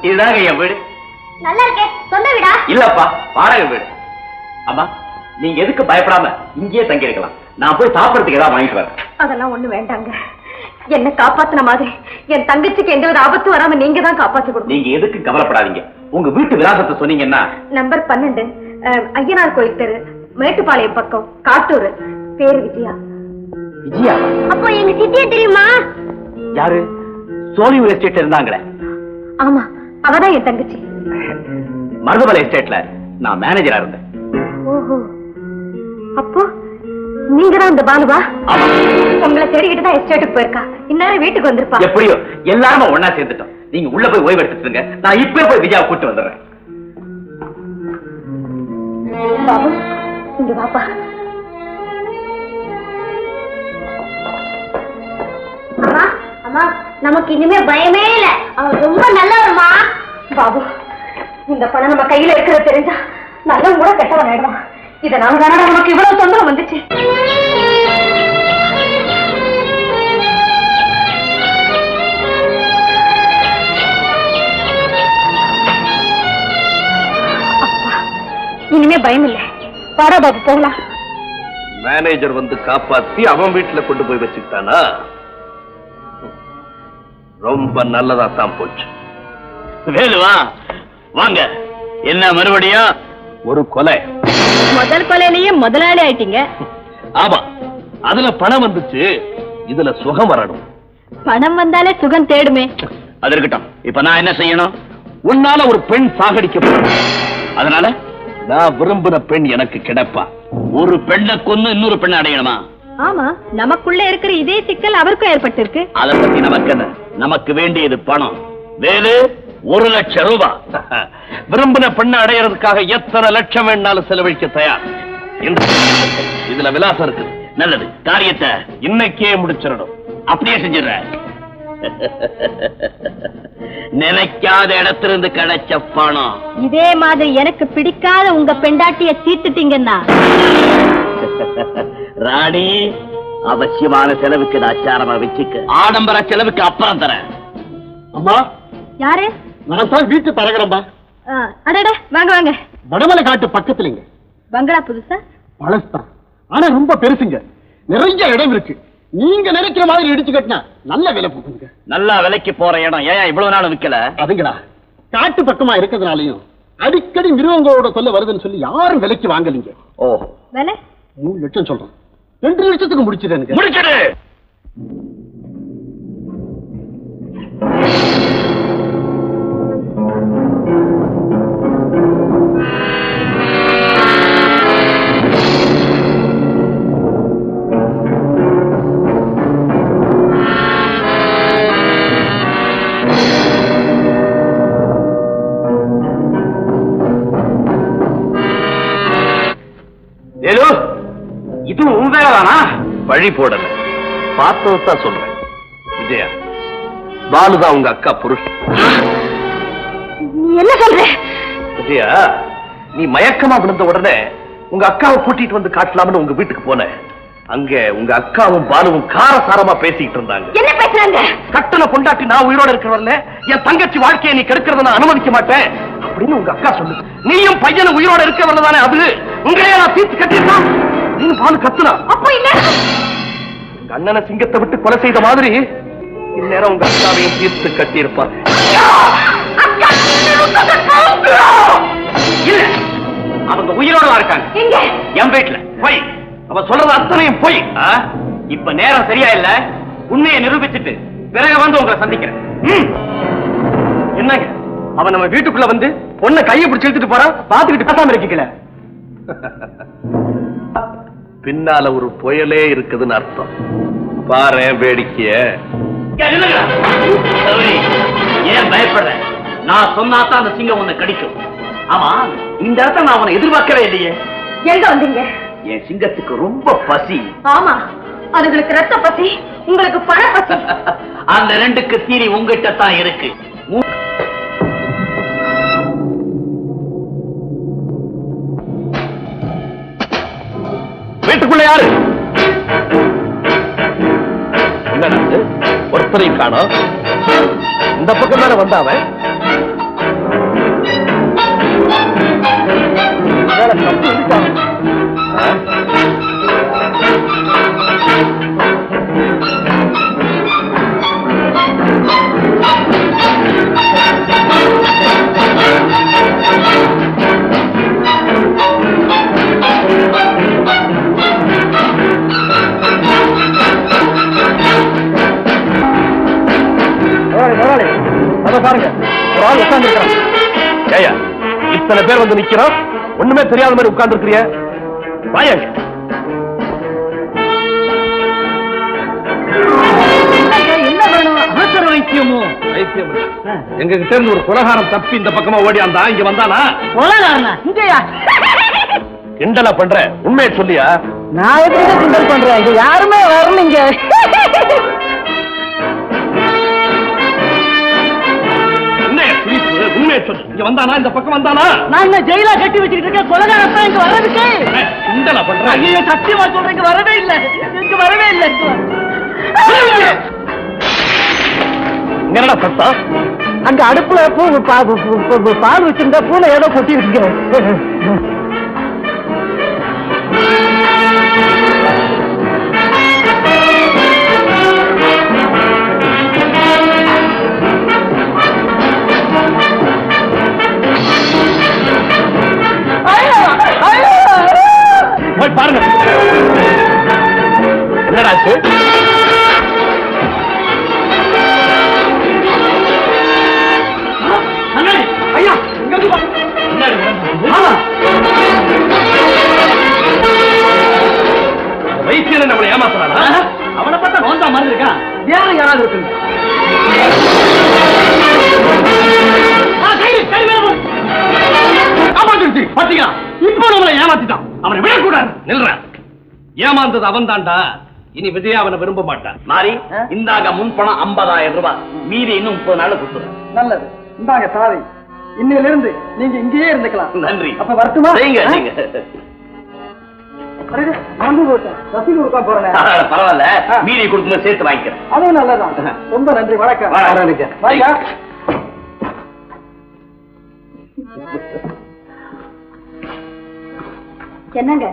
இதுதாங்க என் வீடு. நல்லா இருக்கே. சொந்த வீடா? இல்லப்பா, வாடகை வீடு. அம்மா, நீங்க எதுக்கு பயப்படாம இங்கேயே தங்கி இருக்கலாம். நான் போய் சாப்பிடறதுக்கு ஏதாவது வாங்கிட்டு வரேன். அதெல்லாம் ஒண்ணு வேண்டாங்க. என்ன காப்பாத்தின மாதிரி என் தங்கச்சிக்கு எந்த ஒரு ஆபத்து வராம நீங்க தான் காப்பாத்தி கொடுங்க. நீங்க எதுக்கு கவலைப்படாதீங்க. உங்க வீட்டு விலாசத்தை சொன்னீங்கன்னா நம்பர் 12 ஐயனார் கோயில் தெரு, மேட்டுப்பாளையம் பக்கம், காட்டூர். பேரு விஜயா. விஜயா? அப்போ எங்க சித்தியே தெரியுமா? யாரு? சோழியூர் எஸ்டேட்ல இருந்தாங்களே. ஆமா, அவதான் என் தங்கச்சி. மருதமலை எஸ்டேட்ல நான் மேனேஜரா இருந்தேன். ஓஹோ, அப்போ நீங்க தான் இந்த பாலுவா? உங்களை தேடிக்கிட்டு தான் எஸ்டேட்டுக்கு போயிருக்கா. இந்நேரம் வீட்டுக்கு வந்திருப்பா. எப்படியோ எல்லாருமே ஒன்னா சேர்ந்துட்டோம். நீங்க உள்ள போய் ஓய்வு எடுத்துட்டுங்க. நான் இப்ப போய் விஜயாவை கூட்டு வந்துடுறேன். பாபு, இங்க வாப்பா. அம்மா, அம்மா, நமக்கு இனிமே பயமே இல்ல. அவன் ரொம்ப நல்லவருமா. பாபு, இந்த பணம் நம்ம கையில இருக்கிறது தெரிஞ்சா நல்லவன் கூட கெட்டவன் ஆயிடுவான். இதனால தானே நமக்கு இவ்வளவு தொந்தரவு வந்துச்சு. இனிமே பயம் இல்லை. வாடா பாபு, போகலாம். மேனேஜர் வந்து காப்பாத்தி அவன் வீட்டுல கொண்டு போய் வச்சுக்கிட்டானா? ரொம்ப நல்லதா தான் போச்சு. வேலுவா, வாங்க. என்ன மறுபடியும் ஒரு கொலை? முதல் கொலையிலேயே முதலாளி ஆயிட்டீங்க. ஆமா, அதுல பணம் வந்துச்சு, இதுல சுகம் வரணும். பணம் வந்தாலே சுகம் தேடுமே. அது இருக்கட்டும். இப்ப நான் என்ன செய்யணும்? உன்னால ஒரு பெண் சாகடிக்கப்படும். அதனால நான் விரும்பின பெண் எனக்கு கிடைப்பா. ஒரு பெண்ணை கொன்னு இன்னொரு பெண்ணை அடையணுமா? ஆமா, நமக்குள்ள இருக்கிற இதே சிக்கல் அவருக்கும் ஏற்பட்டு இருக்கு. அதை பத்தி நமக்கு என்ன? நமக்கு வேண்டியது பணம். வேலு, 1,00,000 ரூபாய். விரும்பின பெண்ணை அடையறதுக்காக எத்தனை லட்சம் வேணாலும் செலவழிக்க தயார். இதுல விலாசம் இருக்கு. நல்லது. காரியத்தை இன்னைக்கே முடிச்சிடணும். அப்படியே செஞ்சிடறேன். நினைக்காத இடத்திலிருந்து கிடைச்ச பணம். இதே மாதிரி எனக்கு பிடிக்காத உங்க பெண்டாட்டிய தீர்த்துட்டீங்கன்னா ராணி, அவசியமான செலவுக்கு அச்சாரமா வச்சுக்க. ஆடம்பர செலவுக்கு அப்புறம் தரேன். அம்மா, யாரு? நான் தான் வீட்டு தரகிறம்பா. அடட, வாங்க வாங்க. வடமலை காட்டு பக்கத்துலங்க. பங்களா புதுசா? பழசுதான், ஆனா ரொம்ப பெருசுங்க. நிறைய இடம் இருக்கு. நீங்க நினைக்கிற மாதிரி இடிச்சு கட்டினா நல்ல விலை போகுங்க. நல்லா விலைக்கு போற இடம் ஏன் இவ்வளவு நாள் விக்கல? அதுங்களா, காட்டு பக்கமா இருக்கிறதுனாலையும் அடிக்கடி மிருகங்களோட சொல்ல வருதுன்னு சொல்லி யாரும் விலைக்கு வாங்கலீங்க. ஓ, விலை 3 லட்சம் சொல்றேன். 2 லட்சத்துக்கு முடிச்சிடு. முடிச்சிடு. இது உன் வேலைதானா? வழி போடல, பார்த்ததான் சொல்றேன். விஜயா, பாலுதான் உங்க அக்கா புருஷன். நீ என்ன சொல்ற? விஜயா, நீ மயக்கமா விழுந்த உடனே உங்க அக்காவை கூட்டிட்டு வந்து காட்டலாம்னு உங்க வீட்டுக்கு போன. அங்க உங்க அக்காவும் பாலுவும் காரசாரமா பேசிக்கிட்டு இருந்தாங்க. என்ன பேசுறாங்க? கட்டளை கொண்டாட்டி நான் உயிரோட இருக்கிறவர்ல என் தங்கச்சி வாழ்க்கையை நீ கெடுக்கிறத நான் அனுமதிக்க மாட்டேன் அப்படின்னு உங்க அக்கா சொல்லு. நீயும் பையனும் உயிரோட இருக்கிறவர்ல தானே அது. உங்களையே நான் தீர்த்து கட்டிருக்கான். நீ பாலு கத்துனா அப்போ இல்ல, உங்க அண்ணனை சிங்கத்தை விட்டு கொலை செய்த மாதிரி இந்நேரம் உங்க அக்காவையும் தீர்த்து கட்டியிருப்பான். இல்ல, அவங்க உயிரோட இருக்காங்க. எங்க? என் வீட்டுல. போய் அவ சொல்றது அத்தனையும் போய். இப்ப நேரம் சரியா இல்ல. உண்மையை நிரூபிச்சுட்டு பிறகு வந்து உங்களை சந்திக்கிறேன். என்னங்க, அவன் நம்ம வீட்டுக்குள்ள வந்து பொண்ணை கையை பிடிச்சு இழுத்துட்டு போறான். பாத்துக்கிட்டு பேசாம இருக்கீங்களே. பின்னால ஒரு புயலே இருக்குதுன்னு அர்த்தம். பாரு வேடிக்கைய. ஏன் பயப்படுற? நான் சொன்னாதான் அந்த சிங்கம் உன்னை கடிக்கும். ஆமா, இந்த இடத்துல நான் உன்னை எதிர்பார்க்கவே இல்லையே. எங்க வந்தீங்க? என் சிங்கத்துக்கு ரொம்ப பசி. ஆமா, அதுங்களுக்கு ரத்த பசி, உங்களுக்கு பண பசி. அந்த ரெண்டுக்கு தீரி உங்ககிட்ட தான் இருக்கு. வீட்டுக்குள்ள யாரு? என்ன ஒருத்தரையும் காணோம். இந்த பக்கம் தானே வந்தாவன். மேல தப்பு இருக்காங்க. பாருங்க, ஒரு ஆள் உட்கார்ந்து இருக்கான். ஏயா, இத்தனை பேர் வந்து நிக்கிறோம், ஒண்ணுமே தெரியாத மாதிரி உட்கார்ந்து இருக்கிறிய. வாயாங்க. என்ன வேணும்? அவசர வைத்தியமோ? வைத்தியம் எங்க கிட்ட இருந்து ஒரு கொலகாரம் தப்பி இந்த பக்கமா ஓடி அந்த இங்க வந்தானா? கொலகாரனா? இங்கயா? கிண்டலா பண்ற? உண்மையை சொல்லியா? நான் எப்படி கிண்டல் பண்றேன்? இங்க யாருமே வரலீங்க. உண்மையை சொல்லு, இங்க வந்தானா? இந்த பக்கம் வந்தானா? நான் என்ன ஜெயிலா கட்டி வச்சுக்கிட்டு இருக்கேன்? கொலகாரத்தான் இங்க வர்றதுக்கு கிண்டலா பண்ற? ஐயோ, சத்தியமா சொல்றேன், இங்க வரவே இல்லை, இங்க வரவே இல்லை. என்னடா சத்தம்? அங்க அடுப்புல பால் வச்சிருந்தா பூனை ஏதோ கொட்டி இருக்கு. பாருங்க, என்னடா ஐயா, வைத்தியன் நம்மளை ஏமாத்துறானா? அவனை பார்த்தா நோந்தா மாதிரி இருக்கான். வேற யாராவது இருக்கு? பாத்தீங்களா, இப்போ நம்மளை ஏமாத்திட்டான். அவனை விடக்கூடாது. நில்றான். ஏமாந்தது அவன் தான்டா. இனி விஜயா அவனை விரும்ப மாட்டான். மாறி, இந்தாங்க முன்பணம் 50,000 ரூபாய். மீறி இன்னும் 30 நாள் கொடுத்துறேன். நல்லது, இந்தாங்க சாவி. இன்னிலிருந்து நீங்க இங்கேயே இருந்துக்கலாம். நன்றி. அப்ப வரட்டுமா? நீங்க பரவாயில்ல, மீறி கொடுத்து சேர்த்து வாங்கிக்கிறேன். அதுவும் நல்லதான். ரொம்ப நன்றி. வணக்கம். என்னங்க,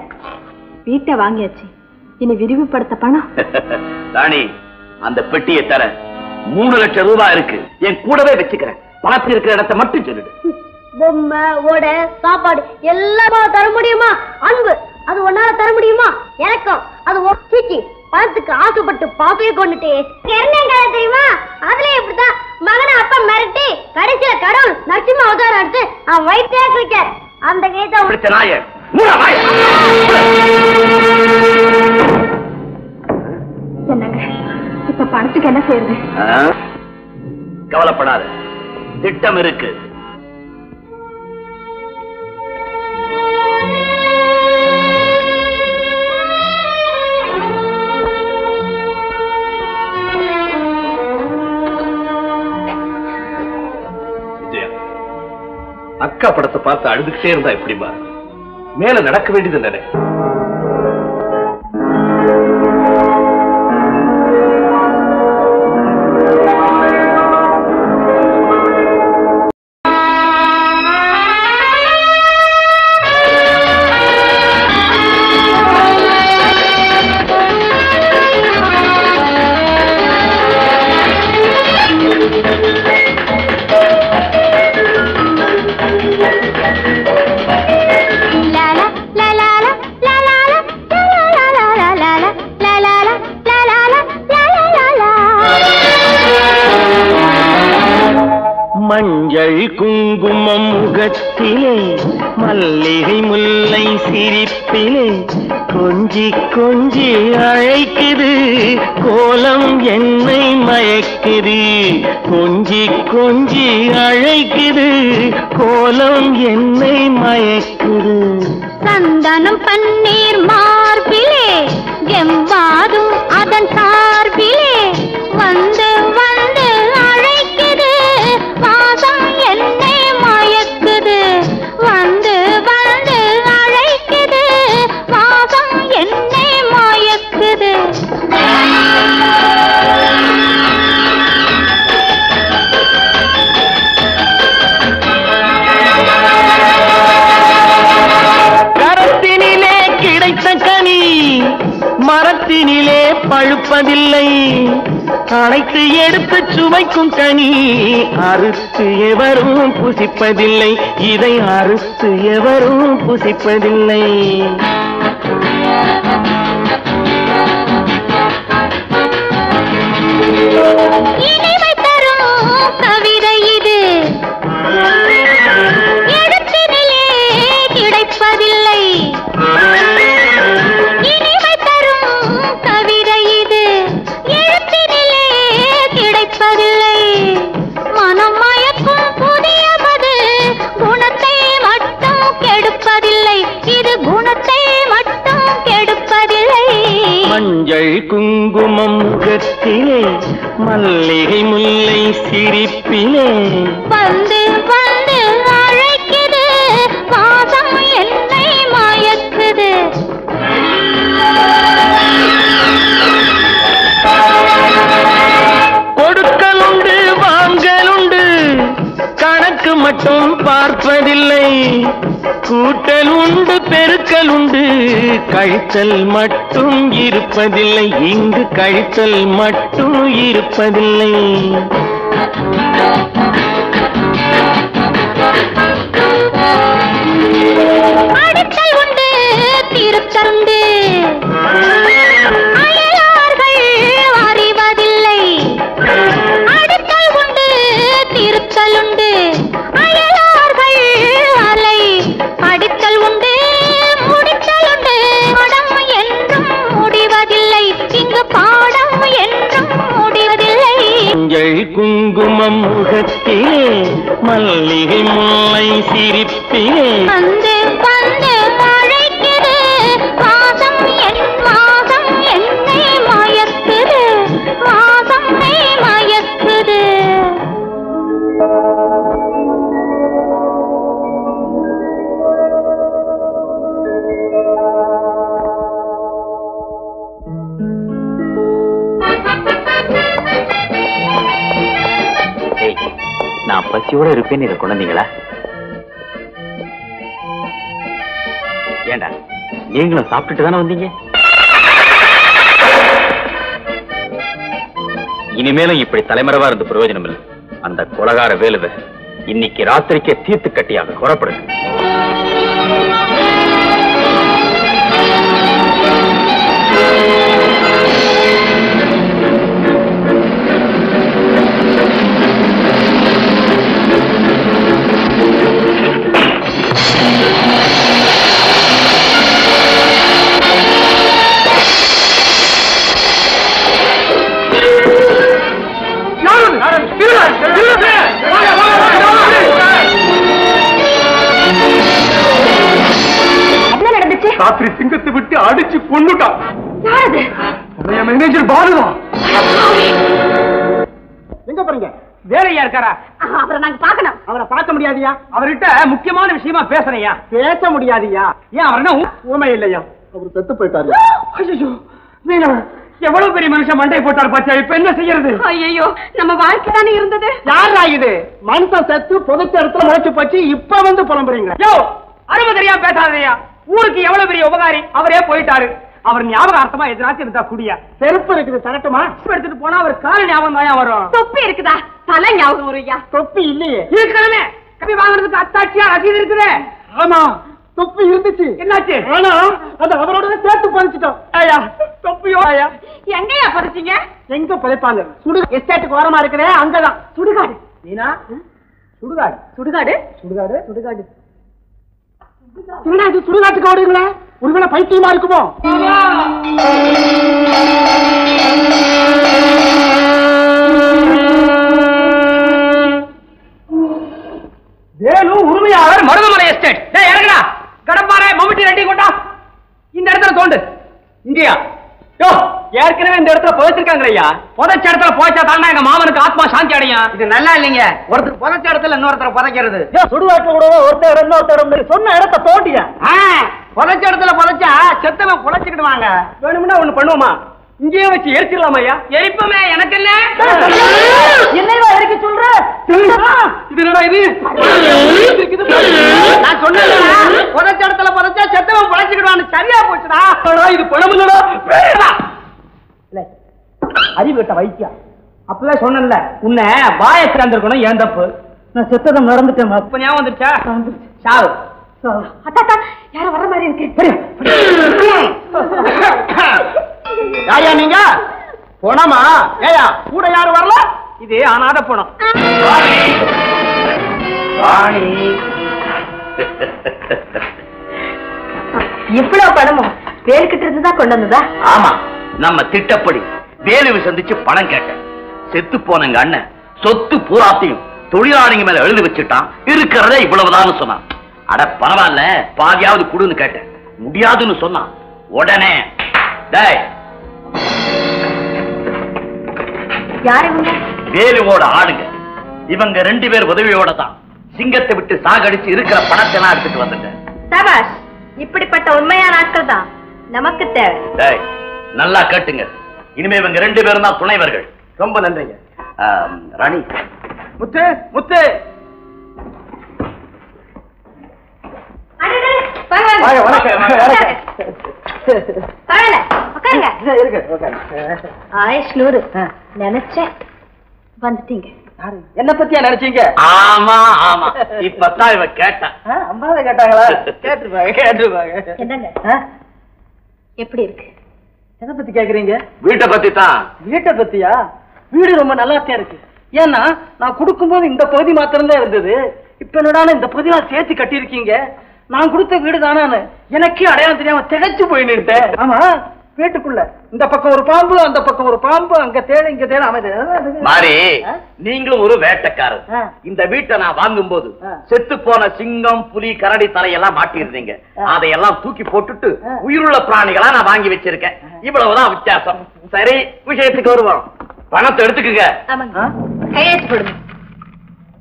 வீட்டை வாங்கியாச்சு, இனி விரிவுபடுத்த பணம்? ராணி, அந்த பெட்டியை தர 3 லட்சம் ரூபாய் இருக்கு. என் கூடவே வச்சுக்கிறேன். பணத்தில் இருக்கிற இடத்தை மட்டும் சொல்லிடு. பொம்மை, ஓட, சாப்பாடு எல்லாமா தர முடியுமா? அன்பு அது ஒன்னால தர முடியுமா? எனக்கும் அது ஒச்சிச்சு. பணத்துக்கு ஆசைப்பட்டு பாப்பையை கொண்டுட்டே தெரியுமா? அதுல இப்படிதான் மகனை அப்பா மிரட்டி கடைசியில கடவுள் நரசிம்ம அவதாரம் எடுத்து அவன் வயிற்றே கிழிச்சார். அந்த கேட்ட நாய என்னங்க, இப்ப பணத்துக்கு என்ன செய்யுது? கவலைப்படாத, திட்டம் இருக்கு. விஜயா, அக்கா படத்தை பார்த்து அழுதுகிட்டே இருந்தா எப்படிமா? மேல நடக்க வேண்டியது நினை. மஞ்சள் குங்குமம் முகத்திலே, மல்லிகை முல்லை சிரிப்பிலே, கொஞ்சி கொஞ்சி அழைக்குது கோலம் என்னை மயக்குது. கொஞ்சி கொஞ்சி அழைக்குது கோலம் என்னை மயக்குது. சந்தனம் பன்னீர் மார்பிலே, எம்பாதும் அதன் சார்பிலே வந்து வந்து அழைக்குது. வாசம் என்னை மயக்குது. வந்து வந்து அழைக்குது. வாசம் என்னை மயக்குது. புசிப்பதில்லை. அனைத்து எடுத்து சுவைக்கும் கனி அறுத்து எவரும் புசிப்பதில்லை. இதை அறுத்து எவரும் புசிப்பதில்லை. இனிமை தரும் கவிதை இது எழுத்தினிலே கிடைப்பதில்லை. இனிமை தரும் கவிதை இது எழுத்தினிலே கிடைப்பதில்லை. மனம் மயக்கும் புதிய மது குணத்தை மட்டும் கெடுப்பதில்லை. இது குணத்தை மட்டும் கெடுப்பதில்லை. மஞ்சள் குங்குமம் முகத்திலே மல்லிகை முல்லை சிரிப்பிலே வந்து வந்து அழைக்குது பாசம் என்னை மயக்குது. கொடுக்கலுண்டு வாங்கலுண்டு கணக்கு மட்டும் பார்ப்பதில்லை. கூட்டல் உண்டு பெருக்கல் உண்டு கழித்தல் மட்டும் இருப்பதில்லை. இங்கு கழித்தல் மட்டும் இருப்பதில்லை. அடித்தல் உண்டு திருத்தருண்டு அயலார்கள் அறிவதில்லை. அடித்தல் உண்டு திருத்தல் உண்டு அயலார்கள் அலை. அடித்தல் உண்டு முடித்தல் உண்டு பாடம் என்றும் முடிவதில்லை. இங்கு பாடம் என்றும் முடிவதில்லை. மஞ்சள் குங்குமம் முகத்திலே மல்லிகை முல்லை சிரிப்பிலே வந்து வந்து அழைக்குது பாசம் என் மாசம் என்னை மயக்குது. மாசம் மயக்குது. நான் பசியோட இருப்பேன்னு இதை கொண்டீங்களா? ஏண்டா நீங்களும் சாப்பிட்டுட்டு தானே வந்தீங்க? இனிமேலும் இப்படி தலைமறைவா இருந்து பிரயோஜனம் இல்லை. அந்த கொலகார வேலுவை இன்னைக்கு ராத்திரிக்கே தீர்த்து கட்டியாக புறப்படுங்க. ராத்திரி சிங்கத்தை விட்டு அடிச்சு கொன்னுட்டான். மேனேஜர் பாலுதான். எங்க போறீங்க? வேலையா இருக்காரா? அவரை நாங்க பாக்கணும். அவரை பார்க்க முடியாதியா? அவர்கிட்ட முக்கியமான விஷயமா பேசுறையா? பேச முடியாதியா? ஏன் அவர் என்ன ஊமை இல்லையா? அவர் செத்து போயிட்டாரு. ஐயோ மீனா, எவ்வளவு பெரிய மனுஷன் மண்டை போட்டார் பாச்சா. இப்ப என்ன செய்யறது? ஐயோ நம்ம வாழ்க்கை தானே இருந்தது. யாரா இது? மனுஷன் செத்து புதைச்ச இடத்துல முளைச்சு போச்சு. இப்ப வந்து புலம்புறீங்க? யோ, அருமை தெரியாம பேசாதையா. ஊருக்கு எவ்வளவு பெரிய உபகாரி, அவரே போயிட்டாரு. அவர் ஞாபகார்த்தமா எதிராச்சும் இருந்தா குடியா? செருப்பு இருக்குது தரட்டுமா? எடுத்துட்டு போனா அவர் கால ஞாபகம் தான் வரும். தொப்பி இருக்குதா? தலை ஞாபகம் வருயா? தொப்பி இல்லையே. இருக்கணுமே. கப்பி வாங்குறதுக்கு அத்தாட்சியா ரசீது இருக்குது. ஆமா, தொப்பி இருந்துச்சு. என்னாச்சு? ஆனா அது அவரோட சேர்த்து பறிச்சிட்டோம். ஐயா தொப்பியோ ஐயா. எங்கயா பறிச்சீங்க? எங்க பறிப்பாங்க? சுடு எஸ்டேட்டுக்கு ஓரமா இருக்கிறே அங்கதான். சுடுகாடு. நீனா சுடுகாடு? சுடுகாடு சுடுகாடு சுடுகாடு இது சுடுகாட்டுக்கு ஓடுங்களா? ஒருவேளை பைத்தியமா இருக்குமோ? வேலு உரிமையாளர் மருதமலை எஸ்டேட். இறங்கடா. கடப்பாறை மம்முட்டி ரெட்டி கொண்டா. இந்த இடத்துல தோண்டு. இங்கயா? யோ, ஏற்கனவே இந்த இடத்துல புதைச்சிருக்காங்க ஐயா. புதைச்ச இடத்துல போச்சா தானே எங்க மாமனுக்கு ஆத்மா சாந்தி அடையும். இது நல்லா இல்லைங்க. ஒருத்தர் புதைச்ச இடத்துல இன்னொருத்தர் புதைக்கிறது. சுடுகாட்டுல கூட ஒருத்தர் இன்னொருத்தர் சொன்ன இடத்த தோண்டியா? புதைச்ச இடத்துல புதைச்சா செத்தவன் புழைச்சுக்கிடுவாங்க. வேணும்னா ஒண்ணு பண்ணுவோமா? இங்கேயே வச்சு எரிச்சிடலாமா ஐயா? எரிப்பமே. எனக்கு என்ன என்னடா எரிக்க சொல்ற? இது என்னடா இது? நான் சொன்னேன் புதைச்ச இடத்துல புதைச்சா செத்தவன் புழைச்சுக்கிடுவான்னு. சரியா போச்சுடா. இது பணம் இல்லடா. அறிவு கட்ட வைத்தியா. அப்பவே சொன்னல உன்னை வாய திறந்திருக்கணும். ஏன் தப்பு? நான் செத்ததை மறந்துட்டேன். அப்ப ஞாபகம் வந்துருச்சா? சாவு. அத்தாத்தா யாரும் வர மாதிரி இருக்கு. யாரையா நீங்க? போனமா ஏயா கூட யாரும் வரல? இது அனாத போனோம். இவ்வளவு பணமும் வேலுக்கிட்ட இருந்துதான் கொண்டு வந்ததா? ஆமா, நம்ம திட்டப்படி வேலுவை சந்திச்சு பணம் கேட்டேன். செத்து போனங்க அண்ணன் சொத்து பூராத்தையும் தொழிலாளிங்க மேல எழுதி வச்சுட்டான். இருக்கிறதே இவ்வளவுதான் சொன்னான். அட பரவாயில்ல, பாதியாவது குடுன்னு கேட்டேன். முடியாதுன்னு சொன்னான். உடனே டேய், யாரு இவங்க? வேலுவோட ஆளுங்க. இவங்க 2 பேர் உதவியோட தான் சிங்கத்தை விட்டு சாகடிச்சு இருக்கிற பணத்தை எல்லாம் எடுத்துட்டு வந்துட்டேன். சபாஷ், இப்படிப்பட்ட உண்மையான ஆட்கள் தான் நமக்கு தேவை. டேய், நல்லா கேட்டுங்க. இனிமே இவங்க 2 பேரும் தான் துணைவர்கள். ரொம்ப நன்றிங்க. ராணி, முத்து முத்து அடடே, வாங்க, வாங்க, வாங்க. வணக்கம், வணக்கம். பரவாயில்ல, உட்காருங்க. இருக்கு, உட்காருங்க. ஆயுஷ் 100. நினைச்சேன் வந்துட்டீங்க. என்ன பத்தியா நினைச்சீங்க? ஆமா ஆமா, இப்பதான் இவ கேட்டா. அம்மாவை கேட்டாங்களா? கேட்டுருப்பாங்க, கேட்டுருப்பாங்க. என்னங்க எப்படி இருக்கு? எதை பத்தி கேக்குறீங்க? வீட்டை பத்தி தான். வீட்டை பத்தியா? வீடு ரொம்ப நல்லாத்தான் இருக்கு. ஏன்னா நான் கொடுக்கும்போது இந்த பகுதி மாத்திரம் தான் இருந்தது. இப்ப என்னடான இந்த பகுதியெல்லாம் சேர்த்து கட்டியிருக்கீங்க. நான் கொடுத்த வீடு தானே, எனக்கே அடையாளம் தெரியாம திகைச்சு போய் நின்றுட்டேன். ஆமா, வீட்டுக்குள்ள இந்த பக்கம் ஒரு பாம்பு, அந்த பக்கம் ஒரு பாம்பு, அங்க தேட இங்க தேட அமைது மாறி. நீங்களும் ஒரு வேட்டைக்காரர். இந்த வீட்டை நான் வாங்கும் போது செத்து போன சிங்கம், புலி, கரடி தலையெல்லாம் மாட்டிருந்தீங்க. அதையெல்லாம் தூக்கி போட்டுட்டு உயிருள்ள பிராணிகளா நான் வாங்கி வச்சிருக்கேன். இவ்வளவுதான் வித்தியாசம். சரி, விஷயத்துக்கு வருவோம். பணத்தை எடுத்துக்குங்க. கையெழுத்து போடுங்க.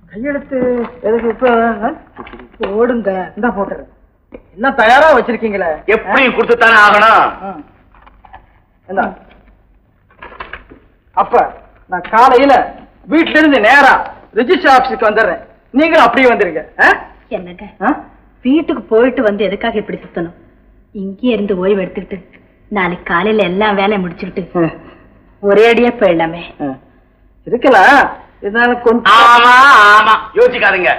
கையெழுத்து எதுக்கு? இப்ப ஓடுங்க, இந்த போட்டுறேன். எல்லாம் தயாரா வச்சிருக்கீங்களே? எப்படியும் கொடுத்துத்தானே ஆகணும். அப்ப நான் காலையில வீட்டுல இருந்து நேரா ரெஜிஸ்டர் ஆபீஸுக்கு வந்துடுறேன். நீங்களும் அப்படியே வந்துருங்க. என்னங்க வீட்டுக்கு போயிட்டு வந்து எதுக்காக இப்படி சுத்தணும்? இங்கே இருந்து ஓய்வு எடுத்துக்கிட்டு நாளைக்கு காலையில எல்லா வேலையும் முடிச்சுக்கிட்டு ஒரே அடியா போயிடலாமே. இருக்கலாம், இதனால கொஞ்சம். ஆமா ஆமா, யோசிக்காதீங்க.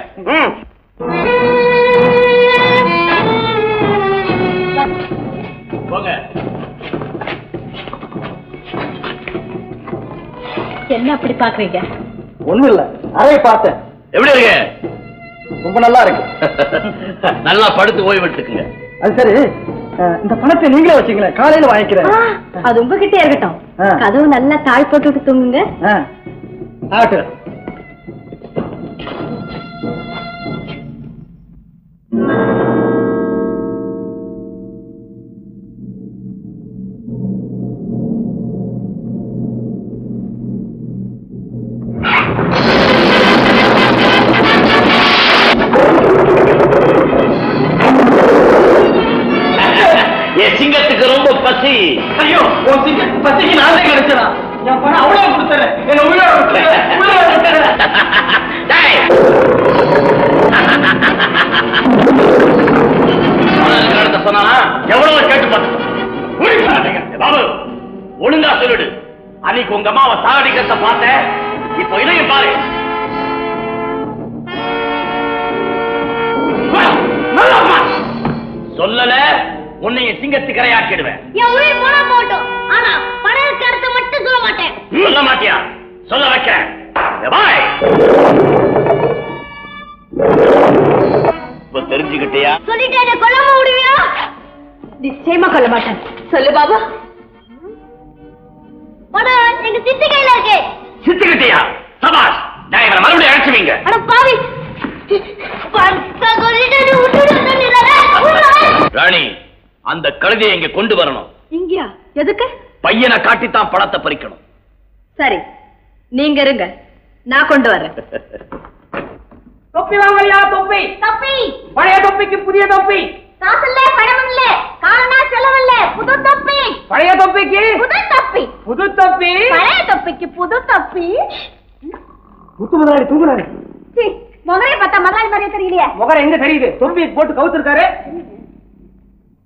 போங்க. என்ன அப்படி பாக்குறீங்க? ஒண்ணும் இல்ல, அறையை பார்த்தேன். எப்படி இருக்கு? ரொம்ப நல்லா இருக்கு. நல்லா படுத்து ஓய்வு எடுத்துக்குங்க. அது சரி, இந்த பணத்தை நீங்களே வச்சுங்களேன், காலையில வாங்கிக்கிறேன். அது உங்ககிட்ட இருக்கட்டும். கதவு நல்லா தாழ் போட்டுட்டு தூங்குங்க. ஆகட்டும். சிங்கத்துக்கு ரொம்ப பசி. ஐயோ, உன் சிங்கத்துக்கு பசிக்கு நானே கிடைச்சா என் பணம் அவ்வளவு கொடுத்தேன். என்ன உள்ள சொன்னா எவ்வளவு கேட்டு பார்த்து பாபு, ஒழுங்கா சொல்லிடு. அன்னைக்கு உங்க அம்மாவை சாகடிக்கிறத பார்த்தேன், இப்போ இதையும் பாரு. சொல்லல, உன்னைய சிங்கத்துக்கு இரையாக்கிடுவேன். என் உயிர் போனா போட்டும், ஆனா பணம் கருத்தை மட்டும் சொல்ல மாட்டேன். சொல்ல மாட்டியா? சொல்ல வைக்க. தெரிஞ்சுக்கிட்டியா? சொல்லிட்டு என்ன கொல்லாம விடுவியா? நிச்சயமா கொல்ல மாட்டேன். சொல்லு பாபு. பணம் எங்க சித்தி கையில இருக்கு. சித்துக்கிட்டியா? சபாஷ், நான் இவரை மறுபடியும் அழைச்சுவீங்க. அட பாவி, ராணி, அந்த கழுதையை இங்க கொண்டு வரணும். இங்கயா? எதுக்கு? பையனை காட்டித்தான் பணத்தை பறிக்கணும். சரி, நீங்க இருங்க, நான் கொண்டு வரேன். தொப்பி வாங்கலையா? தொப்பி தொப்பி, பழைய தொப்பிக்கு புதிய தொப்பி. காசு இல்ல, பணம் இல்ல, காலனா செலவில்ல, புது தொப்பி. பழைய தொப்பிக்கு புது தொப்பி, புது தொப்பி. பழைய தொப்பிக்கு புது தொப்பி. முத்து முதலாளி தூங்குறாரு. முகரை பார்த்தா முதலாளி மாதிரியே தெரியலையே. முகரை எங்க தெரியுது? தொப்பி போட்டு கவுத்திருக்காரு.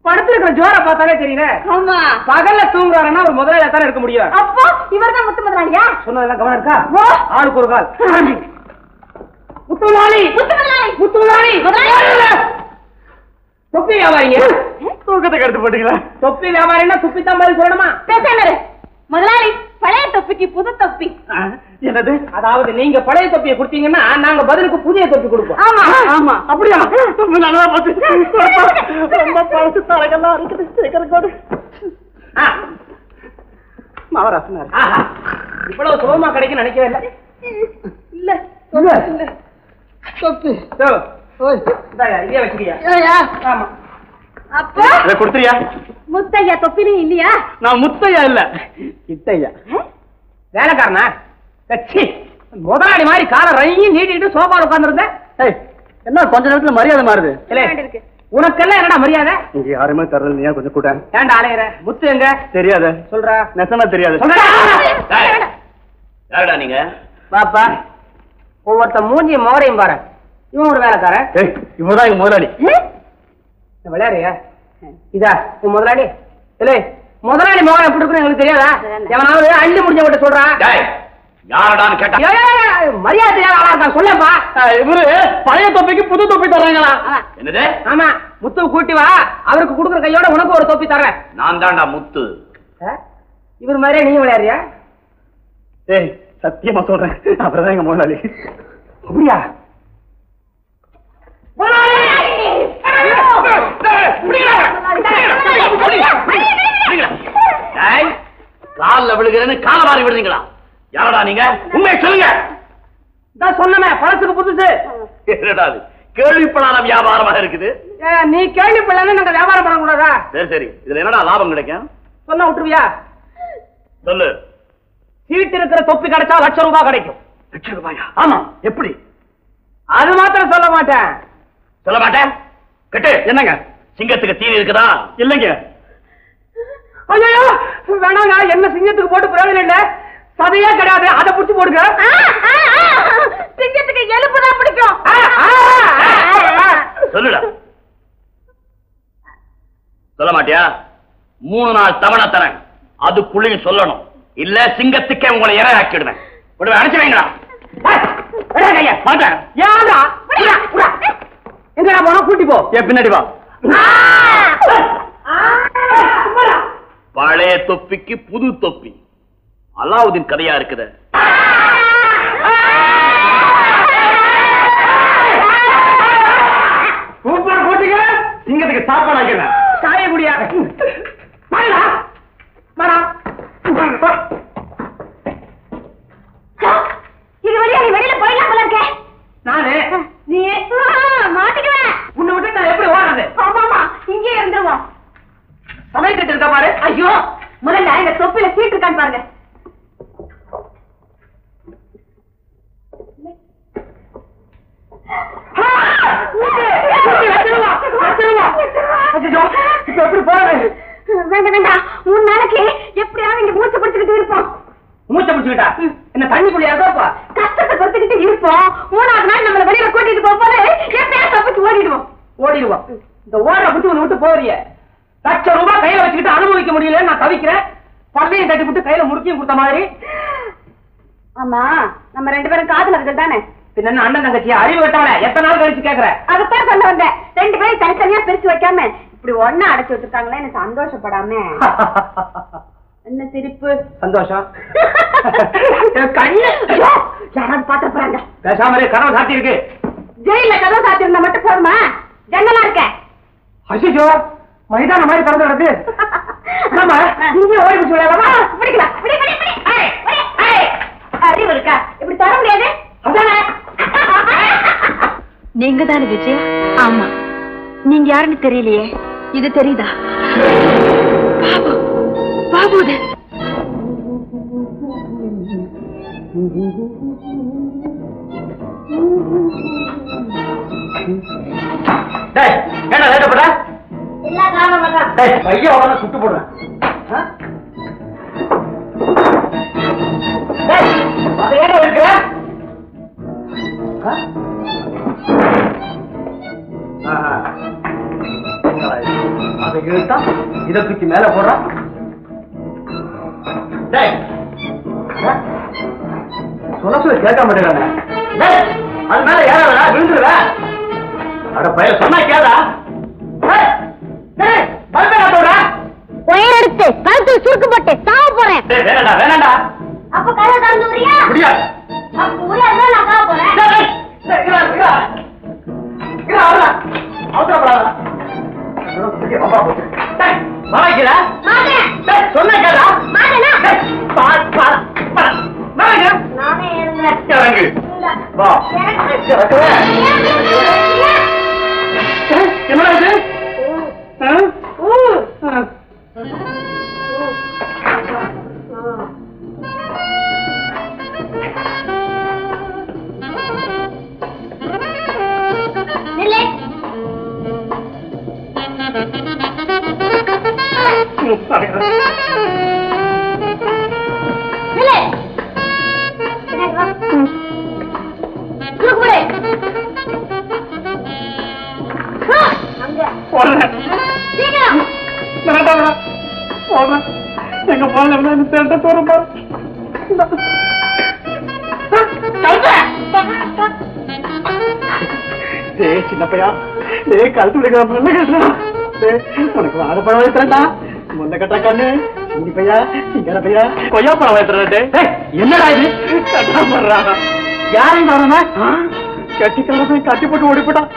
படத்துல இருக்கிற ஜோர பார்த்தாலே தெரியல. ஆமா. பகல்ல தூங்குறாருன்னா ஒரு முதலாளியா தானே இருக்க முடியும். அப்போ இவர்தான் முத்து முதலாளியா? சொன்னதெல்லாம் கவனம் இருக்கா? ஆளுக்கு ஒரு கால். முத்து முதலாளி, முத்து முதலாளி, முத்து முதலாளி. தொப்பி வியாபாரிங்க. தூக்கத்தை கெடுத்து போட்டீங்களா? தொப்பி வியாபாரின்னா துப்பித்தான் பதில் சொல்லணுமா? பேசாமரு. முதலாளி, பழைய தொப்பிக்கு புது தொப்பி. என்னது? அதாவது நீங்க பழைய தொப்பியை கொடுத்தீங்கன்னா நாங்க பதிலுக்கு புதிய தொப்பி கொடுப்போம். ஆமா ஆமா. அப்படியா? நல்லா போச்சு. ரொம்ப பழசு தரகெல்லாம் இருக்குது. சீக்கிரம் கொடு. மகாராசனார் இவ்வளவு சுலபமா கிடைக்கும் நினைக்கவே இல்லை. இல்ல இல்ல தொப்பி இதே வச்சுக்கியா? ஆமா. அப்போ இதை கொடுத்துறியா? முத்தையா தொப்பிலையும் இல்லையா? நான் முத்தையா இல்ல, கிட்டையா. வேலைக்காரனா? கட்சி முதலாளி மாதிரி காலை ரயிலையும் நீட்டிட்டு சோபால உட்கார்ந்துருந்தேன். என்ன கொஞ்ச நேரத்துல மரியாதை மாறுது? இருக்கு. உனக்கெல்லாம் என்னடா மரியாதை? இங்க யாருமே தரல, நீயா கொஞ்சம் கூட. ஏன்டா அலையிற? முத்து எங்க? தெரியாத சொல்றா. நெசமா தெரியாது. யாருடா நீங்க? பாப்பா ஒவ்வொருத்த மூஞ்சியும் மோரையும் பாரு. இவன் ஒரு வேலைக்காரன். இவதான் எங்க முதலாளி. விளையாடுறியா? இதா உன் முதலாளி? இல்ல முதலாளி மோகம் எப்படி இருக்குன்னு எங்களுக்கு தெரியாதா? எவனாவது அள்ளி முடிஞ்ச சொல்றான். யாரடான்னு கேட்டா மரியாதை ஆளா இருக்கா சொல்லப்பா. இவரு பழைய தொப்பிக்கு புது தொப்பி தர்றாங்களா? என்னது? ஆமா. முத்து கூட்டி வா, அவருக்கு கொடுக்குற கையோட உனக்கு ஒரு தொப்பி தர்றேன். நான் தான்டா முத்து. இவர் மாதிரியே நீ விளையாடுறியா? சத்தியமா சொல்றேன், அப்புறம்தான் எங்க முதலாளி. அப்படியா? காலில் விழுகிறேன்னு கால மாறி விடுறீங்களா? யாரடா நீங்க? உண்மையை சொல்லுங்க. சொன்னமே பழத்துக்கு புதுசு. என்னடா கேள்விப்படாத வியாபாரமாக இருக்குது. நீ கேள்விப்படலன்னு நாங்க வியாபாரம் பண்ணக்கூடாதா? சரி சரி, இதுல என்னடா லாபம் கிடைக்கும்? சொன்ன விட்டுருவியா? சொல்லு. சீட்டு இருக்கிற தொப்பி கிடைச்சா ₹1,00,000 கிடைக்கும். ₹1,00,000? ஆமா. எப்படி? அது மாத்திரம் சொல்ல மாட்டேன். சொல்ல மாட்டேன். கட்டு. என்னங்க சிங்கத்துக்கு தீனி இருக்குதா? இல்லைங்க. ஐயோ வேணாங்க, என்ன சிங்கத்துக்கு போட்டு பிரயோஜனம் இல்ல. சதையே கிடையாது, அதை புடிச்சு போடுங்க. சிங்கத்துக்கு எலும்பு தான் பிடிக்கும். சொல்லுடா. சொல்ல மாட்டியா? 3 நாள் தவணை தரேன், அதுக்குள்ளேயும் சொல்லணும். இல்ல சிங்கத்துக்கே உங்களை இறை ஆக்கிடுவேன். அனுப்பிச்சு வைங்களா? எங்கடா போனா கூட்டி போ. பின்னாடி வா. பழைய தொப்பிக்கு புது தொப்பி. அலாவுதீன் கதையா இருக்குது. சிங்கத்துக்கு சாப்பாடு ஆக்கிறேன். காய குடியா? இது வழியா நீ வெளியில போயிடலாம் போல இருக்கே. நானு நீ மாட்டிக்குவேன். உன்னை விட்டு நான் எப்படி ஓடுறது? ஆமாமா, இங்கே இருந்துருவோம். சமையல் கட்டு இருக்கா பாரு. ஐயோ, முதல்ல இந்த தொப்பில சீட்டு இருக்கான்னு பாருங்க. எப்படி போறது? வேண்டாம் வேண்டாம், 3 நாளைக்கு எப்படியாவது இங்க மூச்சை பிடிச்சுக்கிட்டு இருப்போம். மூச்சை பிடிச்சுக்கிட்டா என்ன தண்ணிக்குள்ளையாதோப்பா? கஷ்டத்தை கொடுத்துக்கிட்டு இருப்போம். 3ஆவது நாள் நம்மள வெளியில கூட்டிட்டு போகும்போது எப்படியாவது தப்பிச்சு ஓடிடுவோம். ஓடிடுவோம். இந்த ஓடுற புத்தி ஒண்ணு விட்டு போறிய. ₹1,00,000 கையில வச்சுக்கிட்டு அனுபவிக்க முடியல, நான் தவிக்கிறேன். பல்லையும் கட்டி விட்டு கையில முறுக்கியும் கொடுத்த மாதிரி. ஆமா, நம்ம 2 பேரும் காதலர்கள் தானே? பின்ன அண்ணன் தங்கச்சியா? அறிவு கட்டவள, எத்தனை நாள் கழிச்சு கேக்குற? அதுதான் சொல்ல வந்தேன். 2 பேரும் தனித்தனியா பிரிச்சு வைக்காம இப்படி ஒண்ணா அடைச்சு வச்சிருக்காங்களே, எனக்கு சந்தோஷப்படாம. என்ன சிரிப்பு? சந்தோஷம். கண்ணு யாராவது பாத்திர போறாங்க. பேசாமலே கனவு சாத்தி இருக்கு. ஜெயில கதவு சாத்தி இருந்தா மட்டும் போதுமா? ஜன்னலா இருக்க. அசிஜோ மைதான மாதிரி திறந்து கிடக்கு. ஆமா, இங்கே ஓடி பிடிச்சு விளையாடலாமா? பிடிக்கலாம். அறிவு இருக்கா? இப்படி தர முடியாது. நீங்க தானே விஜய்? ஆமா. நீங்க யாருன்னு தெரியலையே. இது தெரியுதா? பாபு. பாபுது. என்ன லேட்டப்பட? எல்லா காரணம் தான். பையன் உடனே சுட்டு போடுறேன். அது ஏன் இருக்கு? அதை இழுத்தா இதை தூக்கி மேல போடுறான். சொல்ல கேட்க மாட்டேங்கிறாங்க. அது மேல ஏறாதடா, விழுந்துருவேன். அட பையன் சொன்னா கேடா. எடுத்து கழுத்து சுருக்கு போட்டு சாவ போறேன். வேணாண்டா வேணாண்டா. அப்ப கதை தந்து உரியா முடியாது. அப்ப உரியா நான் சாவ போறேன். சொன்ன கேடா. நானே எழுதுறேன். என்னடா இது? எங்க போன தேட்ட தோறும் சின்ன பையா கழுத்து விடுக்க உனக்கு வாழ பழம் வைக்கிறா முன்ன கட்டா கண்ணு சின்ன பையா சிங்கர பையா கொய்யா பழம் வைக்கிறா. என்னடா இது? யாரையும் வரணும் கட்டிக்காரன் கட்டி போட்டு ஓடி போட்டான்.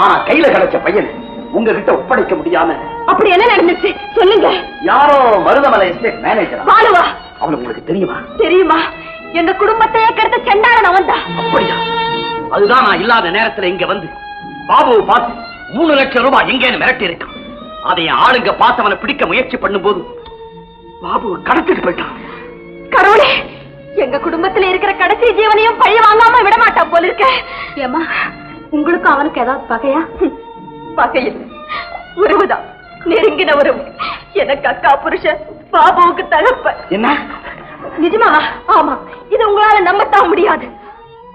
ஆனா கையில கிடைச்ச பையன் உங்ககிட்ட ஒப்படைக்க முடியாம. அப்படி என்ன நடந்துச்சு சொல்லுங்க. யாரோ மருதமலை எஸ்டேட் மேனேஜர். பாலுவா? அவனுக்கு உங்களுக்கு தெரியுமா? தெரியுமா? எங்க குடும்பத்தையே கெடுத்த செண்டாரன் அவன் தான். அப்படியா? அதுதான் நான் இல்லாத நேரத்துல இங்க வந்து பாபுவை பார்த்து 3 லட்சம் ரூபாய் எங்கேன்னு மிரட்டி இருக்கான். அதை ஆளுங்க பார்த்து அவனை பிடிக்க முயற்சி பண்ணும் போது பாபுவை கடத்திட்டு போயிட்டான். கடவுளே, எங்க குடும்பத்துல இருக்கிற கடைசி ஜீவனையும் பழி வாங்காம விட மாட்டான் போல இருக்க. ஏமா, உங்களுக்கும் அவனுக்கு ஏதாவது பகையா? பகையில் உறவுதான், நெருங்கின உறவு. எனக்கு அக்கா புருஷன், பாபுவுக்கு தகப்ப. என்ன நிஜமாவா? ஆமா, இது உங்களால நம்பத்தான் முடியாது.